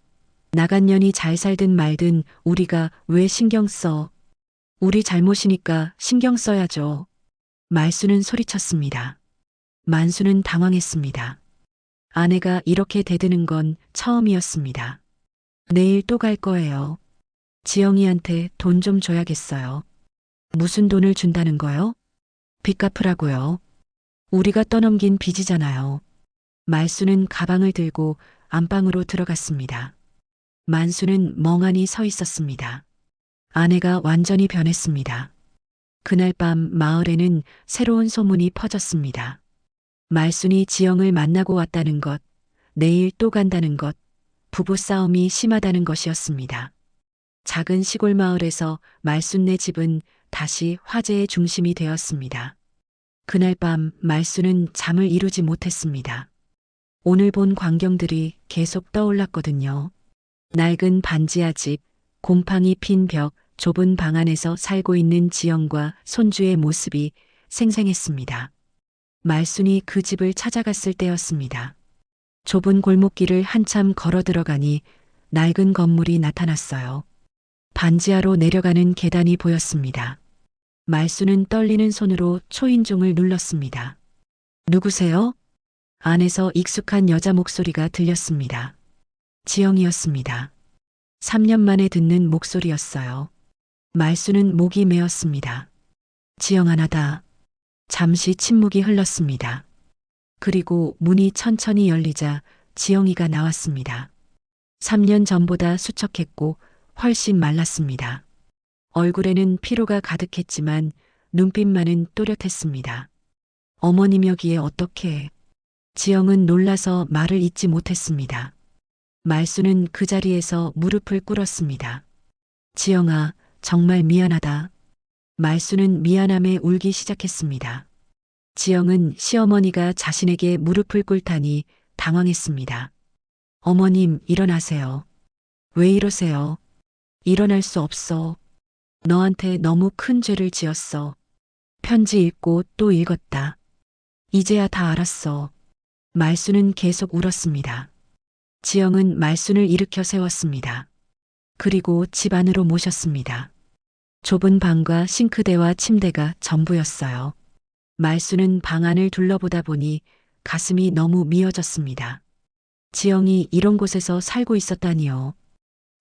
나간 년이 잘 살든 말든 우리가 왜 신경 써. 우리 잘못이니까 신경 써야죠. 말수는 소리쳤습니다. 만수는 당황했습니다. 아내가 이렇게 대드는 건 처음이었습니다. 내일 또 갈 거예요. 지영이한테 돈 좀 줘야겠어요. 무슨 돈을 준다는 거요? 빚 갚으라고요. 우리가 떠넘긴 빚이잖아요. 말수는 가방을 들고 안방으로 들어갔습니다. 만수는 멍하니 서 있었습니다. 아내가 완전히 변했습니다. 그날 밤 마을에는 새로운 소문이 퍼졌습니다. 말순이 지영을 만나고 왔다는 것, 내일 또 간다는 것, 부부싸움이 심하다는 것이었습니다. 작은 시골 마을에서 말순네 집은 다시 화제의 중심이 되었습니다. 그날 밤 말순은 잠을 이루지 못했습니다. 오늘 본 광경들이 계속 떠올랐거든요. 낡은 반지하 집, 곰팡이 핀 벽, 좁은 방 안에서 살고 있는 지영과 손주의 모습이 생생했습니다. 말순이 그 집을 찾아갔을 때였습니다. 좁은 골목길을 한참 걸어 들어가니 낡은 건물이 나타났어요. 반지하로 내려가는 계단이 보였습니다. 말순은 떨리는 손으로 초인종을 눌렀습니다. 누구세요? 안에서 익숙한 여자 목소리가 들렸습니다. 지영이었습니다. 3년 만에 듣는 목소리였어요. 말수는 목이 메었습니다. 지영아 나다. 잠시 침묵이 흘렀습니다. 그리고 문이 천천히 열리자 지영이가 나왔습니다. 3년 전보다 수척했고 훨씬 말랐습니다. 얼굴에는 피로가 가득했지만 눈빛만은 또렷했습니다. 어머님여기에 어떻게? 지영은 놀라서 말을 잇지 못했습니다. 말수는 그 자리에서 무릎을 꿇었습니다. 지영아, 정말 미안하다. 말수는 미안함에 울기 시작했습니다. 지영은 시어머니가 자신에게 무릎을 꿇다니 당황했습니다. 어머님, 일어나세요. 왜 이러세요? 일어날 수 없어. 너한테 너무 큰 죄를 지었어. 편지 읽고 또 읽었다. 이제야 다 알았어. 말수는 계속 울었습니다. 지영은 말순을 일으켜 세웠습니다. 그리고 집 안으로 모셨습니다. 좁은 방과 싱크대와 침대가 전부였어요. 말순은 방 안을 둘러보다 보니 가슴이 너무 미어졌습니다. 지영이 이런 곳에서 살고 있었다니요.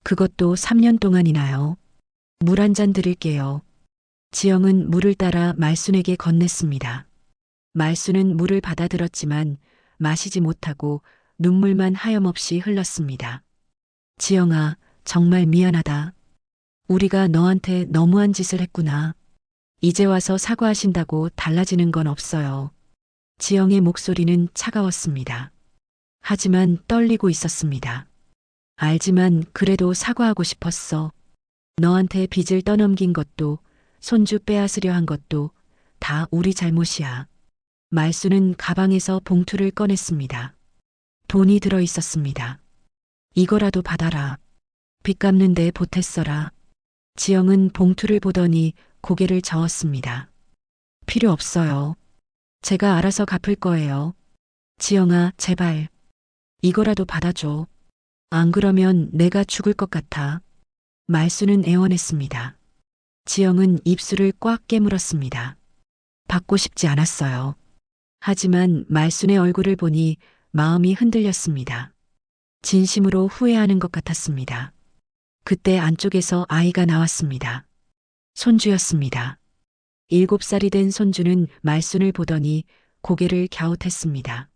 그것도 3년 동안이나요. 물 한 잔 드릴게요. 지영은 물을 따라 말순에게 건넸습니다. 말순은 물을 받아들었지만 마시지 못하고 눈물만 하염없이 흘렀습니다. 지영아, 정말 미안하다. 우리가 너한테 너무한 짓을 했구나. 이제 와서 사과하신다고 달라지는 건 없어요. 지영의 목소리는 차가웠습니다. 하지만 떨리고 있었습니다. 알지만 그래도 사과하고 싶었어. 너한테 빚을 떠넘긴 것도 손주 빼앗으려 한 것도 다 우리 잘못이야. 말수는 가방에서 봉투를 꺼냈습니다. 돈이 들어 있었습니다. 이거라도 받아라. 빚 갚는 데 보탰어라. 지영은 봉투를 보더니 고개를 저었습니다. 필요 없어요. 제가 알아서 갚을 거예요. 지영아, 제발. 이거라도 받아줘. 안 그러면 내가 죽을 것 같아. 말수는 애원했습니다. 지영은 입술을 꽉 깨물었습니다. 받고 싶지 않았어요. 하지만 말순의 얼굴을 보니 마음이 흔들렸습니다. 진심으로 후회하는 것 같았습니다. 그때 안쪽에서 아이가 나왔습니다. 손주였습니다. 7살이 된 손주는 말순을 보더니 고개를 갸웃했습니다.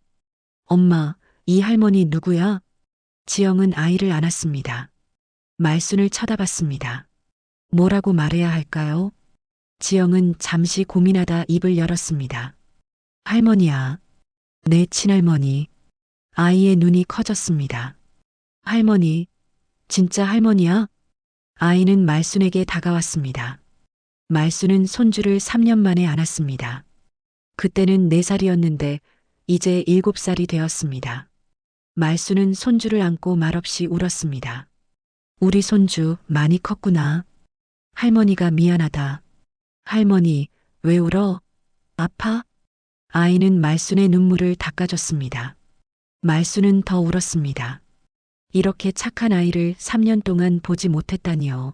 엄마, 이 할머니 누구야? 지영은 아이를 안았습니다. 말순을 쳐다봤습니다. 뭐라고 말해야 할까요? 지영은 잠시 고민하다 입을 열었습니다. 할머니야. 내 친할머니. 아이의 눈이 커졌습니다. 할머니, 진짜 할머니야? 아이는 말순에게 다가왔습니다. 말순은 손주를 3년 만에 안았습니다. 그때는 4살이었는데 이제 7살이 되었습니다. 말순은 손주를 안고 말없이 울었습니다. 우리 손주 많이 컸구나. 할머니가 미안하다. 할머니, 왜 울어? 아파? 아이는 말순의 눈물을 닦아줬습니다. 말순은 더 울었습니다. 이렇게 착한 아이를 3년 동안 보지 못했다니요.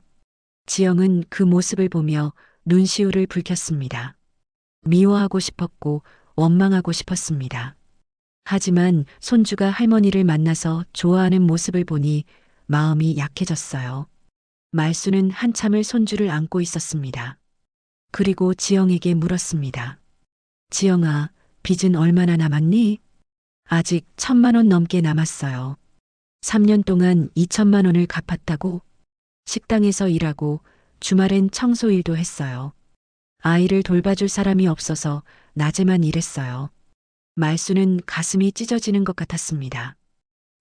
지영은 그 모습을 보며 눈시울을 붉혔습니다. 미워하고 싶었고 원망하고 싶었습니다. 하지만 손주가 할머니를 만나서 좋아하는 모습을 보니 마음이 약해졌어요. 말순은 한참을 손주를 안고 있었습니다. 그리고 지영에게 물었습니다. 지영아, 빚은 얼마나 남았니? 아직 1,000만 원 넘게 남았어요. 3년 동안 2천만 원을 갚았다고? 식당에서 일하고 주말엔 청소 일도 했어요. 아이를 돌봐줄 사람이 없어서 낮에만 일했어요. 말수는 가슴이 찢어지는 것 같았습니다.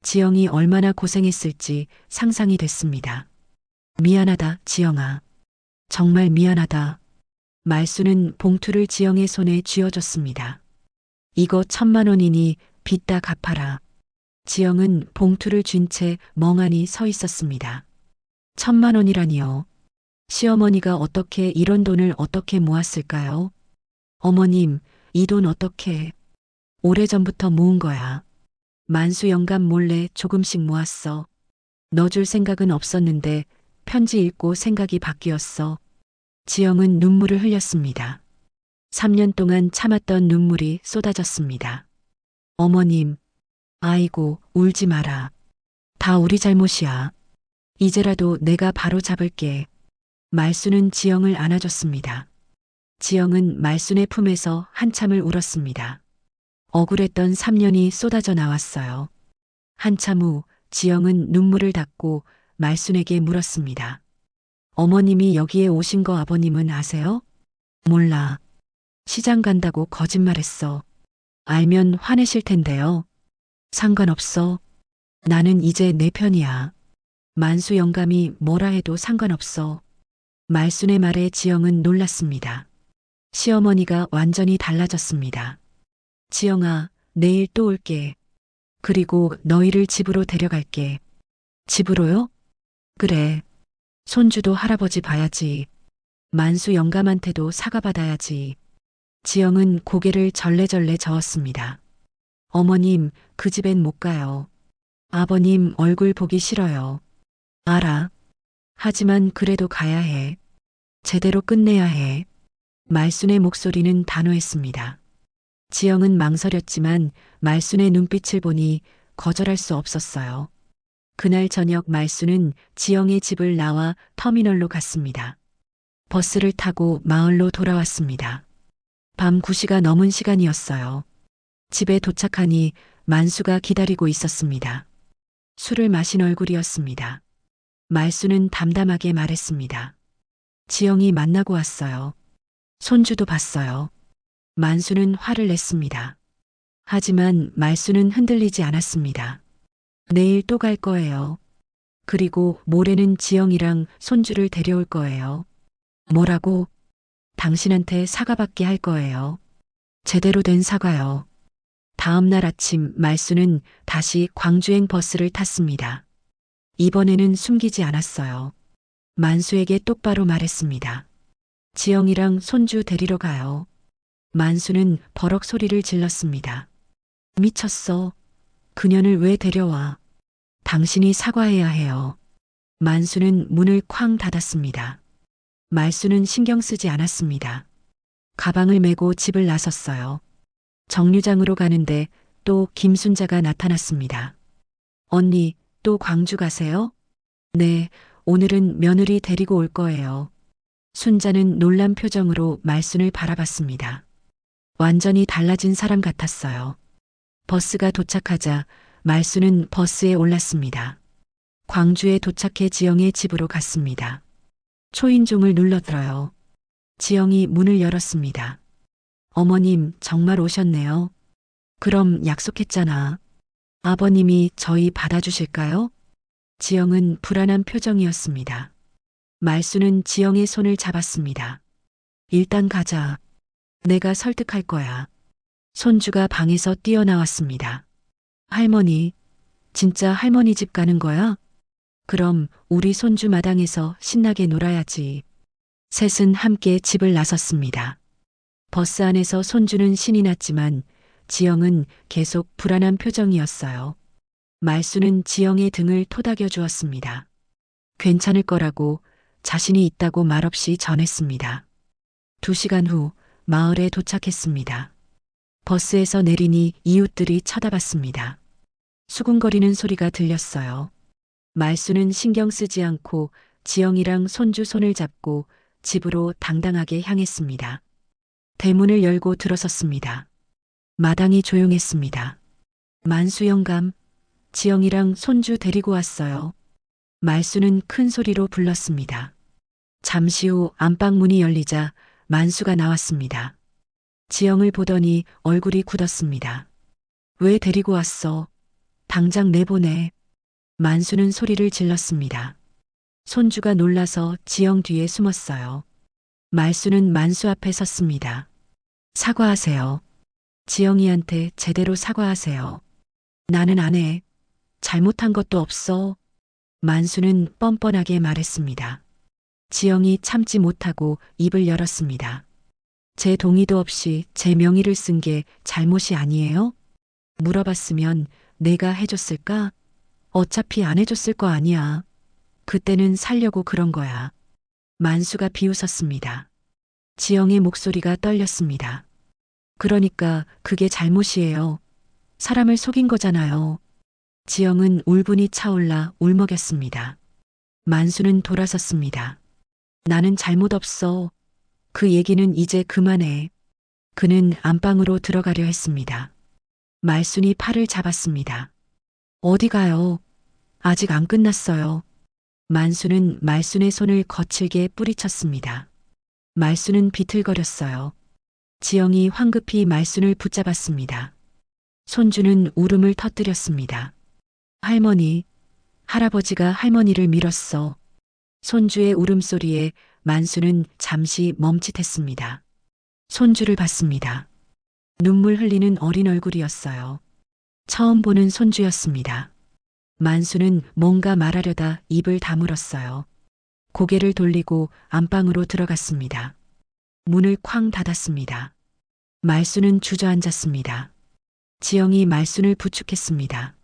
지영이 얼마나 고생했을지 상상이 됐습니다. 미안하다, 지영아. 정말 미안하다. 말수는 봉투를 지영의 손에 쥐어줬습니다. 이거 1,000만 원이니 빚 다 갚아라. 지영은 봉투를 쥔 채 멍하니 서 있었습니다. 1,000만 원이라니요. 시어머니가 어떻게 이런 돈을 어떻게 모았을까요? 어머님, 이 돈 어떻게? 오래전부터 모은 거야. 만수 영감 몰래 조금씩 모았어. 넣어줄 생각은 없었는데 편지 읽고 생각이 바뀌었어. 지영은 눈물을 흘렸습니다. 3년 동안 참았던 눈물이 쏟아졌습니다. 어머님, 아이고, 울지 마라. 다 우리 잘못이야. 이제라도 내가 바로 잡을게. 말순은 지영을 안아줬습니다. 지영은 말순의 품에서 한참을 울었습니다. 억울했던 3년이 쏟아져 나왔어요. 한참 후 지영은 눈물을 닦고 말순에게 물었습니다. 어머님이 여기에 오신 거 아버님은 아세요? 몰라. 시장 간다고 거짓말했어. 알면 화내실 텐데요. 상관없어. 나는 이제 내 편이야. 만수 영감이 뭐라 해도 상관없어. 말순의 말에 지영은 놀랐습니다. 시어머니가 완전히 달라졌습니다. 지영아, 내일 또 올게. 그리고 너희를 집으로 데려갈게. 집으로요? 그래. 손주도 할아버지 봐야지. 만수 영감한테도 사과받아야지. 지영은 고개를 절레절레 저었습니다. 어머님, 그 집엔 못 가요. 아버님 얼굴 보기 싫어요. 알아. 하지만 그래도 가야 해. 제대로 끝내야 해. 말순의 목소리는 단호했습니다. 지영은 망설였지만 말순의 눈빛을 보니 거절할 수 없었어요. 그날 저녁 말순은 지영의 집을 나와 터미널로 갔습니다. 버스를 타고 마을로 돌아왔습니다. 밤 9시가 넘은 시간이었어요. 집에 도착하니 만수가 기다리고 있었습니다. 술을 마신 얼굴이었습니다. 말수는 담담하게 말했습니다. 지영이 만나고 왔어요. 손주도 봤어요. 만수는 화를 냈습니다. 하지만 말수는 흔들리지 않았습니다. 내일 또 갈 거예요. 그리고 모레는 지영이랑 손주를 데려올 거예요. 뭐라고? 당신한테 사과받게 할 거예요. 제대로 된 사과요. 다음 날 아침 말수는 다시 광주행 버스를 탔습니다. 이번에는 숨기지 않았어요. 만수에게 똑바로 말했습니다. 지영이랑 손주 데리러 가요. 만수는 버럭 소리를 질렀습니다. 미쳤어. 그년을 왜 데려와? 당신이 사과해야 해요. 만수는 문을 쾅 닫았습니다. 말수는 신경 쓰지 않았습니다. 가방을 메고 집을 나섰어요. 정류장으로 가는데 또 김순자가 나타났습니다. 언니, 또 광주 가세요? 네, 오늘은 며느리 데리고 올 거예요. 순자는 놀란 표정으로 말순을 바라봤습니다. 완전히 달라진 사람 같았어요. 버스가 도착하자 말순은 버스에 올랐습니다. 광주에 도착해 지영의 집으로 갔습니다. 초인종을 눌러들어요. 지영이 문을 열었습니다. 어머님, 정말 오셨네요. 그럼 약속했잖아. 아버님이 저희 받아주실까요? 지영은 불안한 표정이었습니다. 말수는 지영의 손을 잡았습니다. 일단 가자. 내가 설득할 거야. 손주가 방에서 뛰어나왔습니다. 할머니, 진짜 할머니 집 가는 거야? 그럼 우리 손주 마당에서 신나게 놀아야지. 셋은 함께 집을 나섰습니다. 버스 안에서 손주는 신이 났지만 지영은 계속 불안한 표정이었어요. 말수는 지영의 등을 토닥여 주었습니다. 괜찮을 거라고 자신이 있다고 말없이 전했습니다. 2시간 후 마을에 도착했습니다. 버스에서 내리니 이웃들이 쳐다봤습니다. 수군거리는 소리가 들렸어요. 말수는 신경 쓰지 않고 지영이랑 손주 손을 잡고 집으로 당당하게 향했습니다. 대문을 열고 들어섰습니다. 마당이 조용했습니다. 만수 영감, 지영이랑 손주 데리고 왔어요. 말수는 큰 소리로 불렀습니다. 잠시 후 안방 문이 열리자 만수가 나왔습니다. 지영을 보더니 얼굴이 굳었습니다. 왜 데리고 왔어? 당장 내보내. 만수는 소리를 질렀습니다. 손주가 놀라서 지영 뒤에 숨었어요. 말수는 만수 앞에 섰습니다. 사과하세요. 지영이한테 제대로 사과하세요. 나는 안 해. 잘못한 것도 없어. 만수는 뻔뻔하게 말했습니다. 지영이 참지 못하고 입을 열었습니다. 제 동의도 없이 제 명의를 쓴 게 잘못이 아니에요? 물어봤으면 내가 해줬을까? 어차피 안 해줬을 거 아니야. 그때는 살려고 그런 거야. 만수가 비웃었습니다. 지영의 목소리가 떨렸습니다. 그러니까 그게 잘못이에요. 사람을 속인 거잖아요. 지영은 울분이 차올라 울먹였습니다. 만수는 돌아섰습니다. 나는 잘못 없어. 그 얘기는 이제 그만해. 그는 안방으로 들어가려 했습니다. 말순이 팔을 잡았습니다. 어디 가요? 아직 안 끝났어요. 만수는 말순의 손을 거칠게 뿌리쳤습니다. 말순은 비틀거렸어요. 지영이 황급히 말순을 붙잡았습니다. 손주는 울음을 터뜨렸습니다. 할머니, 할아버지가 할머니를 밀었어. 손주의 울음소리에 만수는 잠시 멈칫했습니다. 손주를 봤습니다. 눈물 흘리는 어린 얼굴이었어요. 처음 보는 손주였습니다. 만수는 뭔가 말하려다 입을 다물었어요. 고개를 돌리고 안방으로 들어갔습니다. 문을 쾅 닫았습니다. 말수는 주저앉았습니다. 지영이 말순을 부축했습니다.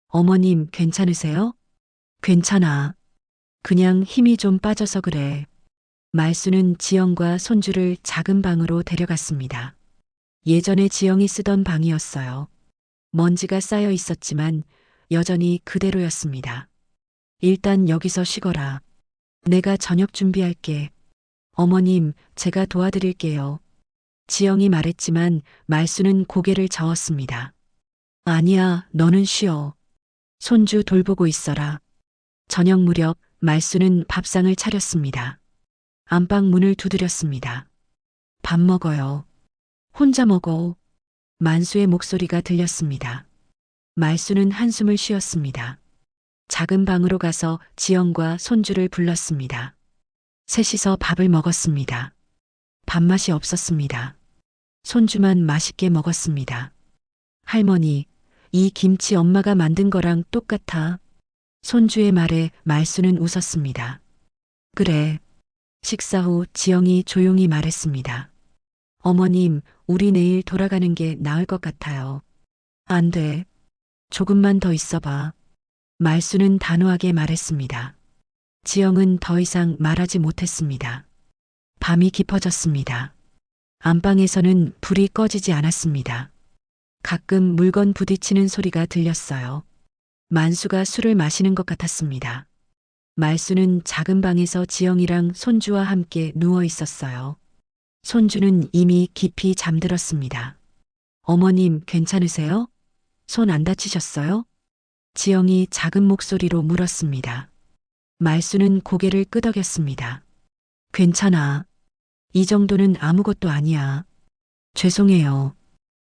어머님 괜찮으세요? 괜찮아. 그냥 힘이 좀 빠져서 그래. 말수는 지영과 손주를 작은 방으로 데려갔습니다. 예전에 지영이 쓰던 방이었어요. 먼지가 쌓여 있었지만 여전히 그대로였습니다. 일단 여기서 쉬거라. 내가 저녁 준비할게. 어머님, 제가 도와드릴게요. 지영이 말했지만 말수는 고개를 저었습니다. 아니야, 너는 쉬어. 손주 돌보고 있어라. 저녁 무렵 말수는 밥상을 차렸습니다. 안방 문을 두드렸습니다. 밥 먹어요. 혼자 먹어. 만수의 목소리가 들렸습니다. 말수는 한숨을 쉬었습니다. 작은 방으로 가서 지영과 손주를 불렀습니다. 셋이서 밥을 먹었습니다. 밥맛이 없었습니다. 손주만 맛있게 먹었습니다. 할머니, 이 김치 엄마가 만든 거랑 똑같아. 손주의 말에 말수는 웃었습니다. 그래. 식사 후 지영이 조용히 말했습니다. 어머님, 우리 내일 돌아가는 게 나을 것 같아요. 안 돼. 조금만 더 있어봐. 말수는 단호하게 말했습니다. 지영은 더 이상 말하지 못했습니다. 밤이 깊어졌습니다. 안방에서는 불이 꺼지지 않았습니다. 가끔 물건 부딪히는 소리가 들렸어요. 만수가 술을 마시는 것 같았습니다. 말수는 작은 방에서 지영이랑 손주와 함께 누워 있었어요. 손주는 이미 깊이 잠들었습니다. 어머님 괜찮으세요? 손 안 다치셨어요? 지영이 작은 목소리로 물었습니다. 말수는 고개를 끄덕였습니다. 괜찮아. 이 정도는 아무것도 아니야. 죄송해요.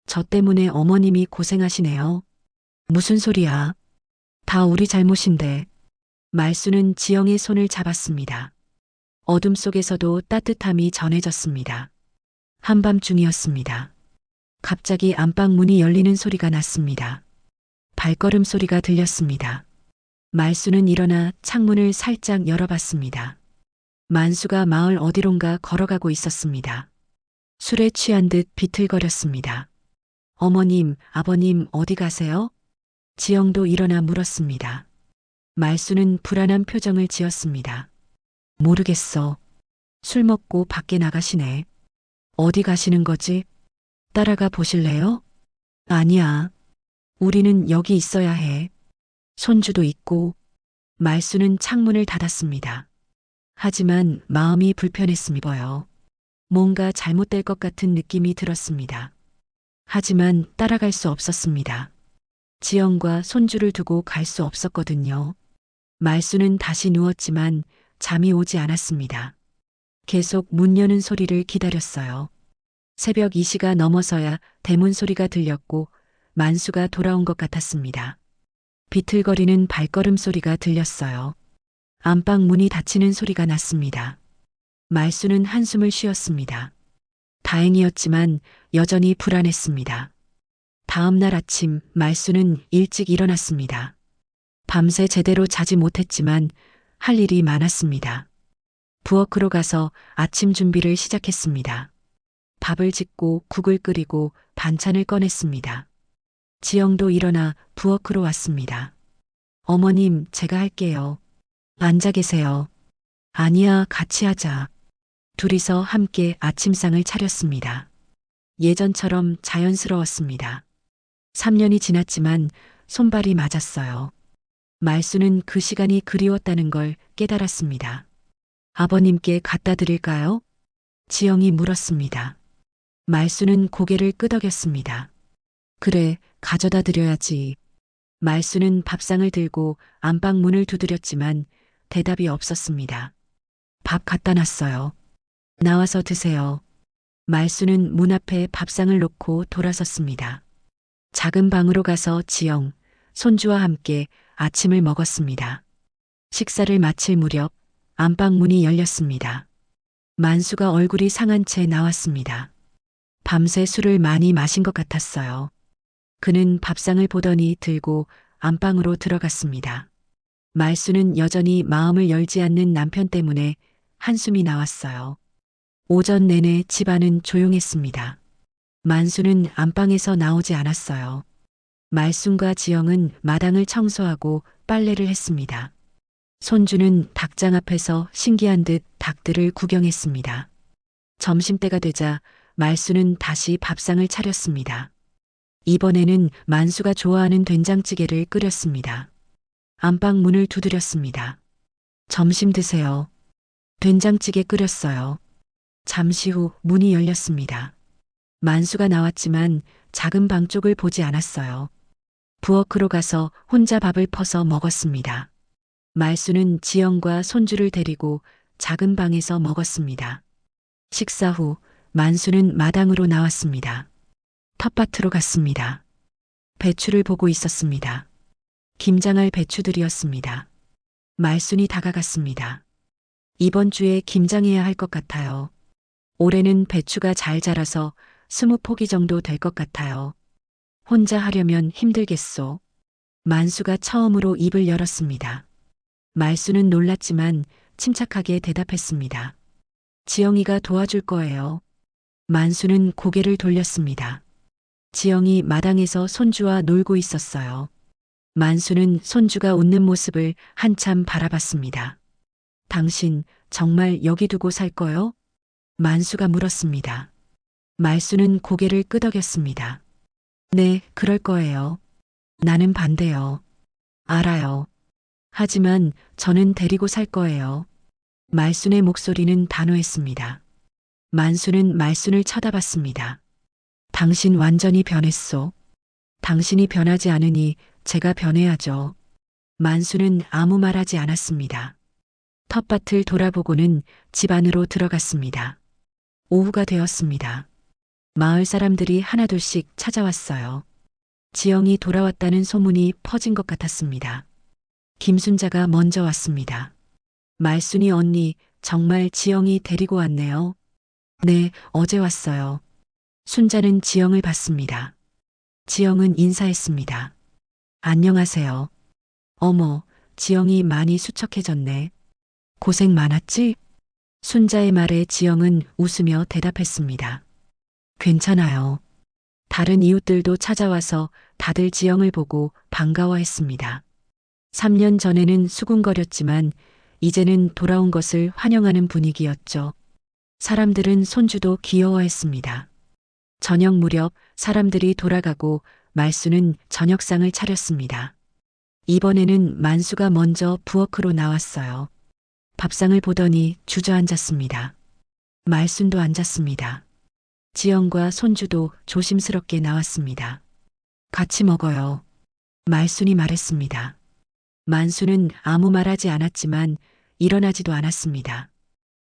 저 때문에 어머님이 고생하시네요. 무슨 소리야. 다 우리 잘못인데. 말수는 지영의 손을 잡았습니다. 어둠 속에서도 따뜻함이 전해졌습니다. 한밤중이었습니다. 갑자기 안방 문이 열리는 소리가 났습니다. 발걸음 소리가 들렸습니다. 말수는 일어나 창문을 살짝 열어봤습니다. 만수가 마을 어디론가 걸어가고 있었습니다. 술에 취한 듯 비틀거렸습니다. 어머님, 아버님 어디 가세요? 지영도 일어나 물었습니다. 말수는 불안한 표정을 지었습니다. 모르겠어. 술 먹고 밖에 나가시네. 어디 가시는 거지? 따라가 보실래요? 아니야. 우리는 여기 있어야 해. 손주도 있고. 말수는 창문을 닫았습니다. 하지만 마음이 불편했습니다. 뭔가 잘못될 것 같은 느낌이 들었습니다. 하지만 따라갈 수 없었습니다. 지영과 손주를 두고 갈 수 없었거든요. 말수는 다시 누웠지만 잠이 오지 않았습니다. 계속 문 여는 소리를 기다렸어요. 새벽 2시가 넘어서야 대문 소리가 들렸고 만수가 돌아온 것 같았습니다. 비틀거리는 발걸음 소리가 들렸어요. 안방 문이 닫히는 소리가 났습니다. 말수는 한숨을 쉬었습니다. 다행이었지만 여전히 불안했습니다. 다음 날 아침 말수는 일찍 일어났습니다. 밤새 제대로 자지 못했지만 할 일이 많았습니다. 부엌으로 가서 아침 준비를 시작했습니다. 밥을 짓고 국을 끓이고 반찬을 꺼냈습니다. 지영도 일어나 부엌으로 왔습니다. 어머님, 제가 할게요. 앉아 계세요. 아니야, 같이 하자. 둘이서 함께 아침상을 차렸습니다. 예전처럼 자연스러웠습니다. 3년이 지났지만 손발이 맞았어요. 말수는 그 시간이 그리웠다는 걸 깨달았습니다. 아버님께 갖다 드릴까요? 지영이 물었습니다. 말수는 고개를 끄덕였습니다. 그래, 가져다 드려야지. 말수는 밥상을 들고 안방 문을 두드렸지만 대답이 없었습니다. 밥 갖다 놨어요. 나와서 드세요. 말수는 문 앞에 밥상을 놓고 돌아섰습니다. 작은 방으로 가서 지영, 손주와 함께 아침을 먹었습니다. 식사를 마칠 무렵 안방 문이 열렸습니다. 만수가 얼굴이 상한 채 나왔습니다. 밤새 술을 많이 마신 것 같았어요. 그는 밥상을 보더니 들고 안방으로 들어갔습니다. 말수는 여전히 마음을 열지 않는 남편 때문에 한숨이 나왔어요. 오전 내내 집안은 조용했습니다. 만수는 안방에서 나오지 않았어요. 말순과 지영은 마당을 청소하고 빨래를 했습니다. 손주는 닭장 앞에서 신기한 듯 닭들을 구경했습니다. 점심때가 되자 말수는 다시 밥상을 차렸습니다. 이번에는 만수가 좋아하는 된장찌개를 끓였습니다. 안방 문을 두드렸습니다. 점심 드세요. 된장찌개 끓였어요. 잠시 후 문이 열렸습니다. 만수가 나왔지만 작은 방 쪽을 보지 않았어요. 부엌으로 가서 혼자 밥을 퍼서 먹었습니다. 말수는 지영과 손주를 데리고 작은 방에서 먹었습니다. 식사 후 만수는 마당으로 나왔습니다. 텃밭으로 갔습니다. 배추를 보고 있었습니다. 김장할 배추들이었습니다. 말순이 다가갔습니다. 이번 주에 김장해야 할 것 같아요. 올해는 배추가 잘 자라서 20포기 정도 될 것 같아요. 혼자 하려면 힘들겠소. 만수가 처음으로 입을 열었습니다. 말수는 놀랐지만 침착하게 대답했습니다. 지영이가 도와줄 거예요. 만수는 고개를 돌렸습니다. 지영이 마당에서 손주와 놀고 있었어요. 만수는 손주가 웃는 모습을 한참 바라봤습니다. 당신 정말 여기 두고 살 거요? 만수가 물었습니다. 말수는 고개를 끄덕였습니다. 네, 그럴 거예요. 나는 반대요. 알아요. 하지만 저는 데리고 살 거예요. 말순의 목소리는 단호했습니다. 만수는 말순을 쳐다봤습니다. 당신 완전히 변했소. 당신이 변하지 않으니 제가 변해야죠. 만수는 아무 말하지 않았습니다. 텃밭을 돌아보고는 집 안으로 들어갔습니다. 오후가 되었습니다. 마을 사람들이 하나둘씩 찾아왔어요. 지영이 돌아왔다는 소문이 퍼진 것 같았습니다. 김순자가 먼저 왔습니다. 말순이 언니, 정말 지영이 데리고 왔네요. 네, 어제 왔어요. 순자는 지영을 봤습니다. 지영은 인사했습니다. 안녕하세요. 어머, 지영이 많이 수척해졌네. 고생 많았지? 순자의 말에 지영은 웃으며 대답했습니다. 괜찮아요. 다른 이웃들도 찾아와서 다들 지영을 보고 반가워했습니다. 3년 전에는 수군거렸지만 이제는 돌아온 것을 환영하는 분위기였죠. 사람들은 손주도 귀여워했습니다. 저녁 무렵 사람들이 돌아가고 말수는 저녁상을 차렸습니다. 이번에는 만수가 먼저 부엌으로 나왔어요. 밥상을 보더니 주저앉았습니다. 말순도 앉았습니다. 지영과 손주도 조심스럽게 나왔습니다. 같이 먹어요. 말순이 말했습니다. 만수는 아무 말하지 않았지만 일어나지도 않았습니다.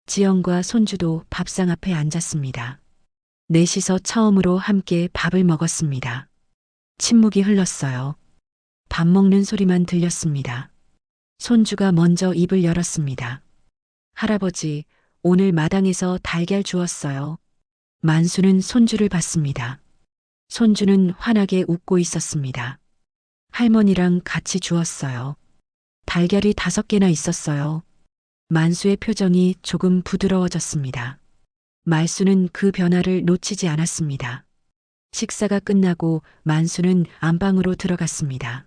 지영과 손주도 밥상 앞에 앉았습니다. 넷이서 처음으로 함께 밥을 먹었습니다. 침묵이 흘렀어요. 밥 먹는 소리만 들렸습니다. 손주가 먼저 입을 열었습니다. 할아버지, 오늘 마당에서 달걀 주웠어요. 만수는 손주를 봤습니다. 손주는 환하게 웃고 있었습니다. 할머니랑 같이 주웠어요. 달걀이 5개나 있었어요. 만수의 표정이 조금 부드러워졌습니다. 말수는 그 변화를 놓치지 않았습니다. 식사가 끝나고 만수는 안방으로 들어갔습니다.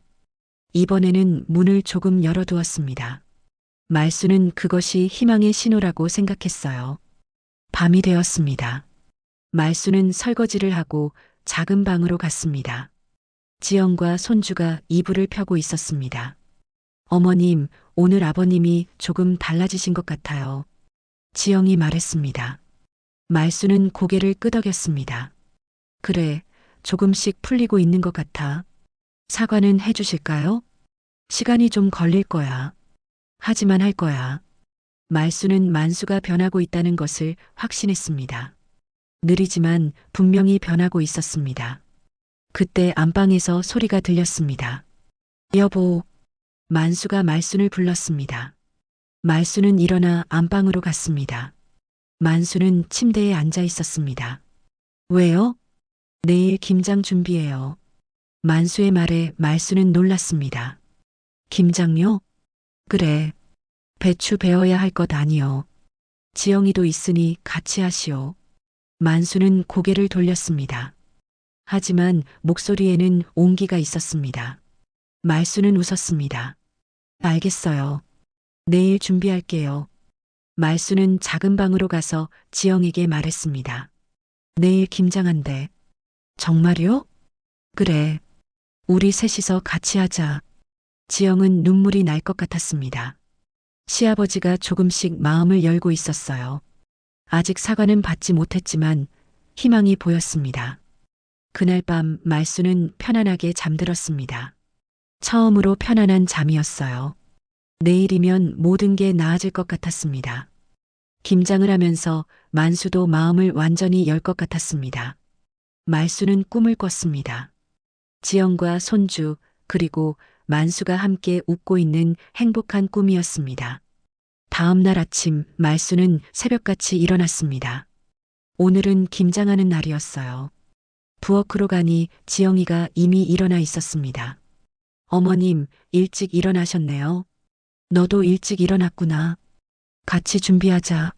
이번에는 문을 조금 열어두었습니다. 말수는 그것이 희망의 신호라고 생각했어요. 밤이 되었습니다. 말수는 설거지를 하고 작은 방으로 갔습니다. 지영과 손주가 이불을 펴고 있었습니다. 어머님, 오늘 아버님이 조금 달라지신 것 같아요. 지영이 말했습니다. 말수는 고개를 끄덕였습니다. 그래, 조금씩 풀리고 있는 것 같아. 사과는 해주실까요? 시간이 좀 걸릴 거야. 하지만 할 거야. 말수는 만수가 변하고 있다는 것을 확신했습니다. 느리지만 분명히 변하고 있었습니다. 그때 안방에서 소리가 들렸습니다. 여보, 만수가 말순을 불렀습니다. 말수는 일어나 안방으로 갔습니다. 만수는 침대에 앉아 있었습니다. 왜요? 내일 김장 준비해요. 만수의 말에 말수는 놀랐습니다. 김장요? 그래. 배추 베어야 할 것 아니요. 지영이도 있으니 같이 하시오. 만수는 고개를 돌렸습니다. 하지만 목소리에는 온기가 있었습니다. 말수는 웃었습니다. 알겠어요. 내일 준비할게요. 말수는 작은 방으로 가서 지영에게 말했습니다. 내일 김장한대. 정말요? 그래. 우리 셋이서 같이 하자. 지영은 눈물이 날 것 같았습니다. 시아버지가 조금씩 마음을 열고 있었어요. 아직 사과는 받지 못했지만 희망이 보였습니다. 그날 밤 말수는 편안하게 잠들었습니다. 처음으로 편안한 잠이었어요. 내일이면 모든 게 나아질 것 같았습니다. 김장을 하면서 만수도 마음을 완전히 열 것 같았습니다. 말수는 꿈을 꿨습니다. 지영과 손주 그리고 만수가 함께 웃고 있는 행복한 꿈이었습니다. 다음 날 아침 말수는 새벽같이 일어났습니다. 오늘은 김장하는 날이었어요. 부엌으로 가니 지영이가 이미 일어나 있었습니다. 어머님, 일찍 일어나셨네요. 너도 일찍 일어났구나. 같이 준비하자.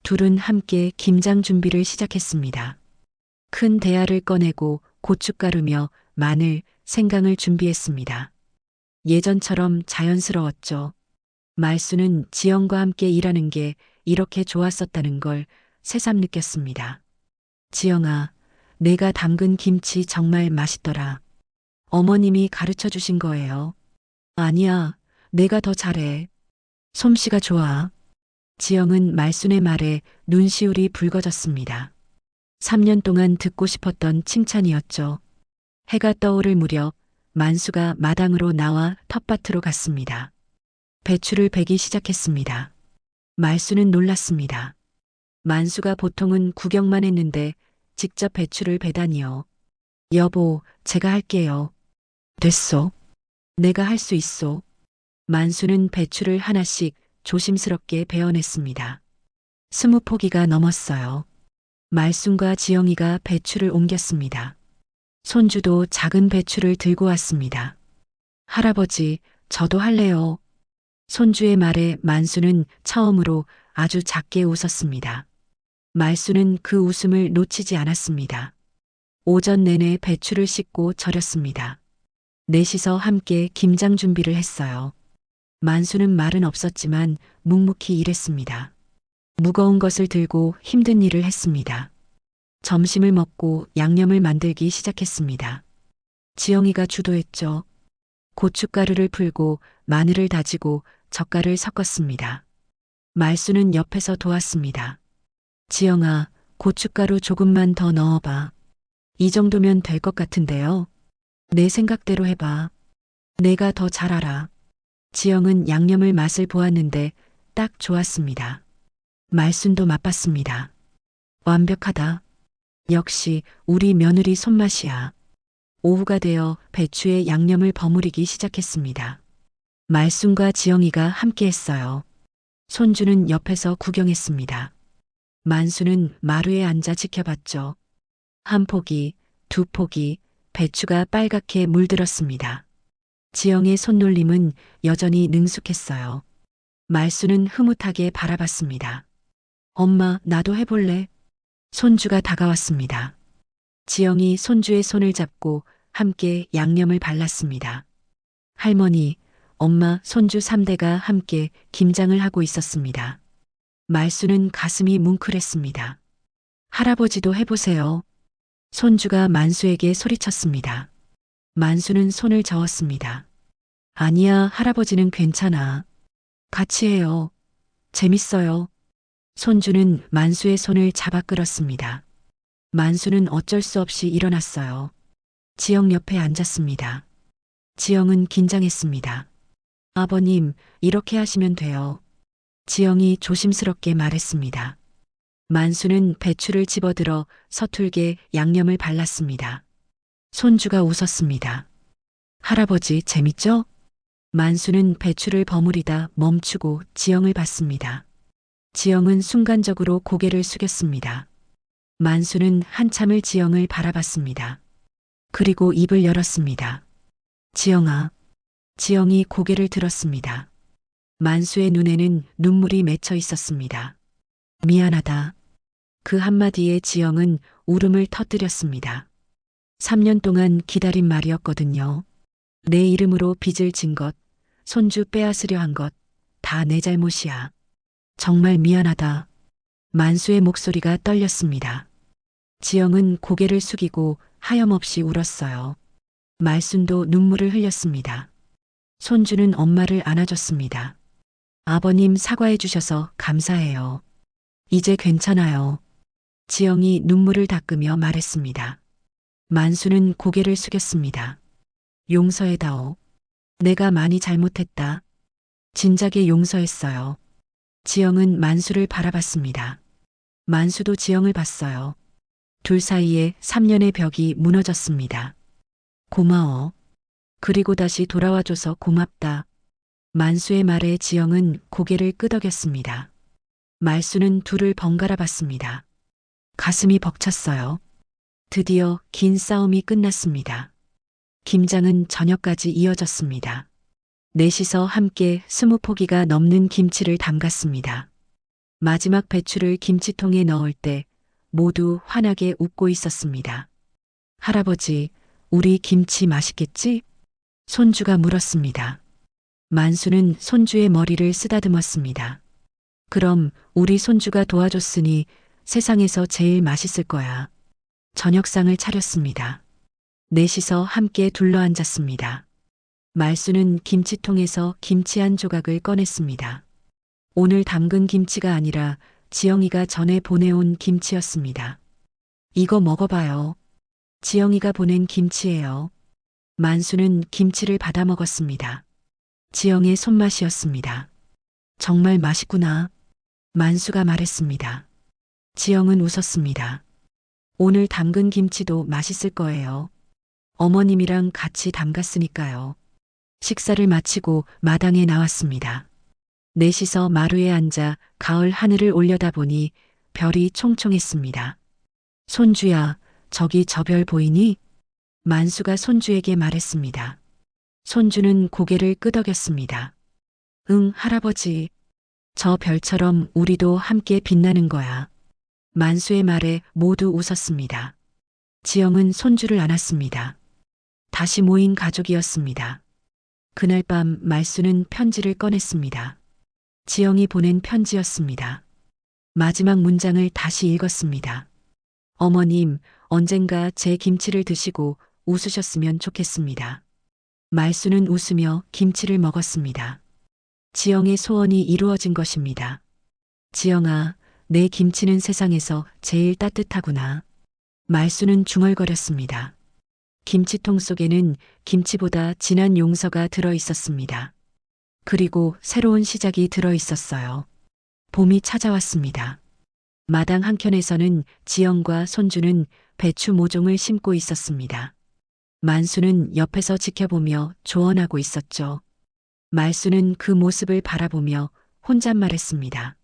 둘은 함께 김장 준비를 시작했습니다. 큰 대야를 꺼내고 고춧가루며 마늘, 생강을 준비했습니다. 예전처럼 자연스러웠죠. 말수는 지영과 함께 일하는 게 이렇게 좋았었다는 걸 새삼 느꼈습니다. 지영아, 내가 담근 김치 정말 맛있더라. 어머님이 가르쳐 주신 거예요. 아니야, 내가 더 잘해. 솜씨가 좋아. 지영은 말순의 말에 눈시울이 붉어졌습니다. 3년 동안 듣고 싶었던 칭찬이었죠. 해가 떠오를 무렵 만수가 마당으로 나와 텃밭으로 갔습니다. 배추를 베기 시작했습니다. 말수는 놀랐습니다. 만수가 보통은 구경만 했는데 직접 배추를 배다니요. 여보, 제가 할게요. 됐소. 내가 할 수 있소. 만수는 배추를 하나씩 조심스럽게 베어냈습니다. 20포기가 넘었어요. 말순과 지영이가 배추를 옮겼습니다. 손주도 작은 배추를 들고 왔습니다. 할아버지, 저도 할래요. 손주의 말에 만수는 처음으로 아주 작게 웃었습니다. 말수는 그 웃음을 놓치지 않았습니다. 오전 내내 배추를 씻고 절였습니다. 넷이서 함께 김장 준비를 했어요. 만수는 말은 없었지만 묵묵히 일했습니다. 무거운 것을 들고 힘든 일을 했습니다. 점심을 먹고 양념을 만들기 시작했습니다. 지영이가 주도했죠. 고춧가루를 풀고 마늘을 다지고 젓갈을 섞었습니다. 말수는 옆에서 도왔습니다. 지영아, 고춧가루 조금만 더 넣어봐. 이 정도면 될 것 같은데요. 내 생각대로 해봐. 내가 더 잘 알아. 지영은 양념을 맛을 보았는데 딱 좋았습니다. 말순도 맛봤습니다. 완벽하다. 역시 우리 며느리 손맛이야. 오후가 되어 배추에 양념을 버무리기 시작했습니다. 말순과 지영이가 함께 했어요. 손주는 옆에서 구경했습니다. 만수는 마루에 앉아 지켜봤죠. 한 포기, 두 포기, 배추가 빨갛게 물들었습니다. 지영의 손놀림은 여전히 능숙했어요. 말수는 흐뭇하게 바라봤습니다. 엄마, 나도 해볼래? 손주가 다가왔습니다. 지영이 손주의 손을 잡고 함께 양념을 발랐습니다. 할머니, 엄마, 손주 3대가 함께 김장을 하고 있었습니다. 말수는 가슴이 뭉클했습니다. 할아버지도 해보세요. 손주가 만수에게 소리쳤습니다. 만수는 손을 저었습니다. 아니야, 할아버지는 괜찮아. 같이 해요. 재밌어요. 손주는 만수의 손을 잡아 끌었습니다. 만수는 어쩔 수 없이 일어났어요. 지영 옆에 앉았습니다. 지영은 긴장했습니다. 아버님, 이렇게 하시면 돼요. 지영이 조심스럽게 말했습니다. 만수는 배추를 집어들어 서툴게 양념을 발랐습니다. 손주가 웃었습니다. 할아버지, 재밌죠? 만수는 배추를 버무리다 멈추고 지영을 봤습니다. 지영은 순간적으로 고개를 숙였습니다. 만수는 한참을 지영을 바라봤습니다. 그리고 입을 열었습니다. 지영아. 지영이 고개를 들었습니다. 만수의 눈에는 눈물이 맺혀 있었습니다. 미안하다. 그 한마디에 지영은 울음을 터뜨렸습니다. 3년 동안 기다린 말이었거든요. 내 이름으로 빚을 진 것, 손주 빼앗으려 한 것, 다 내 잘못이야. 정말 미안하다. 만수의 목소리가 떨렸습니다. 지영은 고개를 숙이고 하염없이 울었어요. 말순도 눈물을 흘렸습니다. 손주는 엄마를 안아줬습니다. 아버님 사과해 주셔서 감사해요. 이제 괜찮아요. 지영이 눈물을 닦으며 말했습니다. 만수는 고개를 숙였습니다. 용서해다오. 내가 많이 잘못했다. 진작에 용서했어요. 지영은 만수를 바라봤습니다. 만수도 지영을 봤어요. 둘 사이에 3년의 벽이 무너졌습니다. 고마워. 그리고 다시 돌아와줘서 고맙다. 만수의 말에 지영은 고개를 끄덕였습니다. 말수는 둘을 번갈아 봤습니다. 가슴이 벅찼어요. 드디어 긴 싸움이 끝났습니다. 김장은 저녁까지 이어졌습니다. 넷이서 함께 20포기가 넘는 김치를 담갔습니다. 마지막 배추를 김치통에 넣을 때 모두 환하게 웃고 있었습니다. 할아버지, 우리 김치 맛있겠지? 손주가 물었습니다. 만수는 손주의 머리를 쓰다듬었습니다. 그럼 우리 손주가 도와줬으니 세상에서 제일 맛있을 거야. 저녁상을 차렸습니다. 넷이서 함께 둘러앉았습니다. 말수는 김치통에서 김치 한 조각을 꺼냈습니다. 오늘 담근 김치가 아니라 지영이가 전에 보내온 김치였습니다. 이거 먹어봐요. 지영이가 보낸 김치예요. 만수는 김치를 받아 먹었습니다. 지영의 손맛이었습니다. 정말 맛있구나. 만수가 말했습니다. 지영은 웃었습니다. 오늘 담근 김치도 맛있을 거예요. 어머님이랑 같이 담갔으니까요. 식사를 마치고 마당에 나왔습니다. 넷이서 마루에 앉아 가을 하늘을 올려다보니 별이 총총했습니다. 손주야, 저기 저 별 보이니? 만수가 손주에게 말했습니다. 손주는 고개를 끄덕였습니다. 응, 할아버지. 저 별처럼 우리도 함께 빛나는 거야. 만수의 말에 모두 웃었습니다. 지영은 손주를 안았습니다. 다시 모인 가족이었습니다. 그날 밤 말수는 편지를 꺼냈습니다. 지영이 보낸 편지였습니다. 마지막 문장을 다시 읽었습니다. 어머님, 언젠가 제 김치를 드시고 웃으셨으면 좋겠습니다. 말수는 웃으며 김치를 먹었습니다. 지영의 소원이 이루어진 것입니다. 지영아, 내 김치는 세상에서 제일 따뜻하구나. 말수는 중얼거렸습니다. 김치통 속에는 김치보다 진한 용서가 들어 있었습니다. 그리고 새로운 시작이 들어 있었어요. 봄이 찾아왔습니다. 마당 한켠에서는 지영과 손주는 배추 모종을 심고 있었습니다. 만수는 옆에서 지켜보며 조언하고 있었죠. 말수는 그 모습을 바라보며 혼잣말했습니다.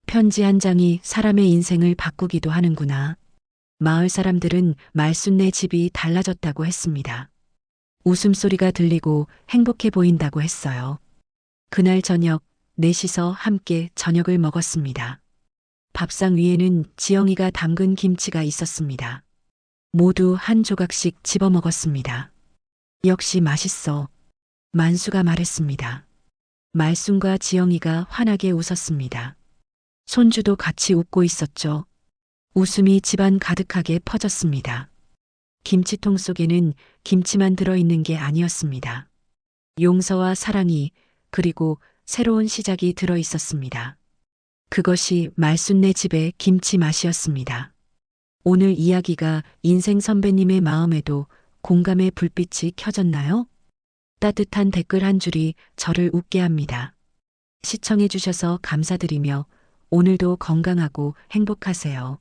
편지 한 장이 사람의 인생을 바꾸기도 하는구나. 마을 사람들은 말순네 집이 달라졌다고 했습니다. 웃음소리가 들리고 행복해 보인다고 했어요. 그날 저녁 넷이서 함께 저녁을 먹었습니다. 밥상 위에는 지영이가 담근 김치가 있었습니다. 모두 한 조각씩 집어 먹었습니다. 역시 맛있어. 만수가 말했습니다. 말순과 지영이가 환하게 웃었습니다. 손주도 같이 웃고 있었죠. 웃음이 집안 가득하게 퍼졌습니다. 김치통 속에는 김치만 들어있는 게 아니었습니다. 용서와 사랑이 그리고 새로운 시작이 들어 있었습니다. 그것이 말순네 집의 김치 맛이었습니다. 오늘 이야기가 인생 선배님의 마음에도 공감의 불빛이 켜졌나요? 따뜻한 댓글 한 줄이 저를 웃게 합니다. 시청해 주셔서 감사드리며 오늘도 건강하고 행복하세요.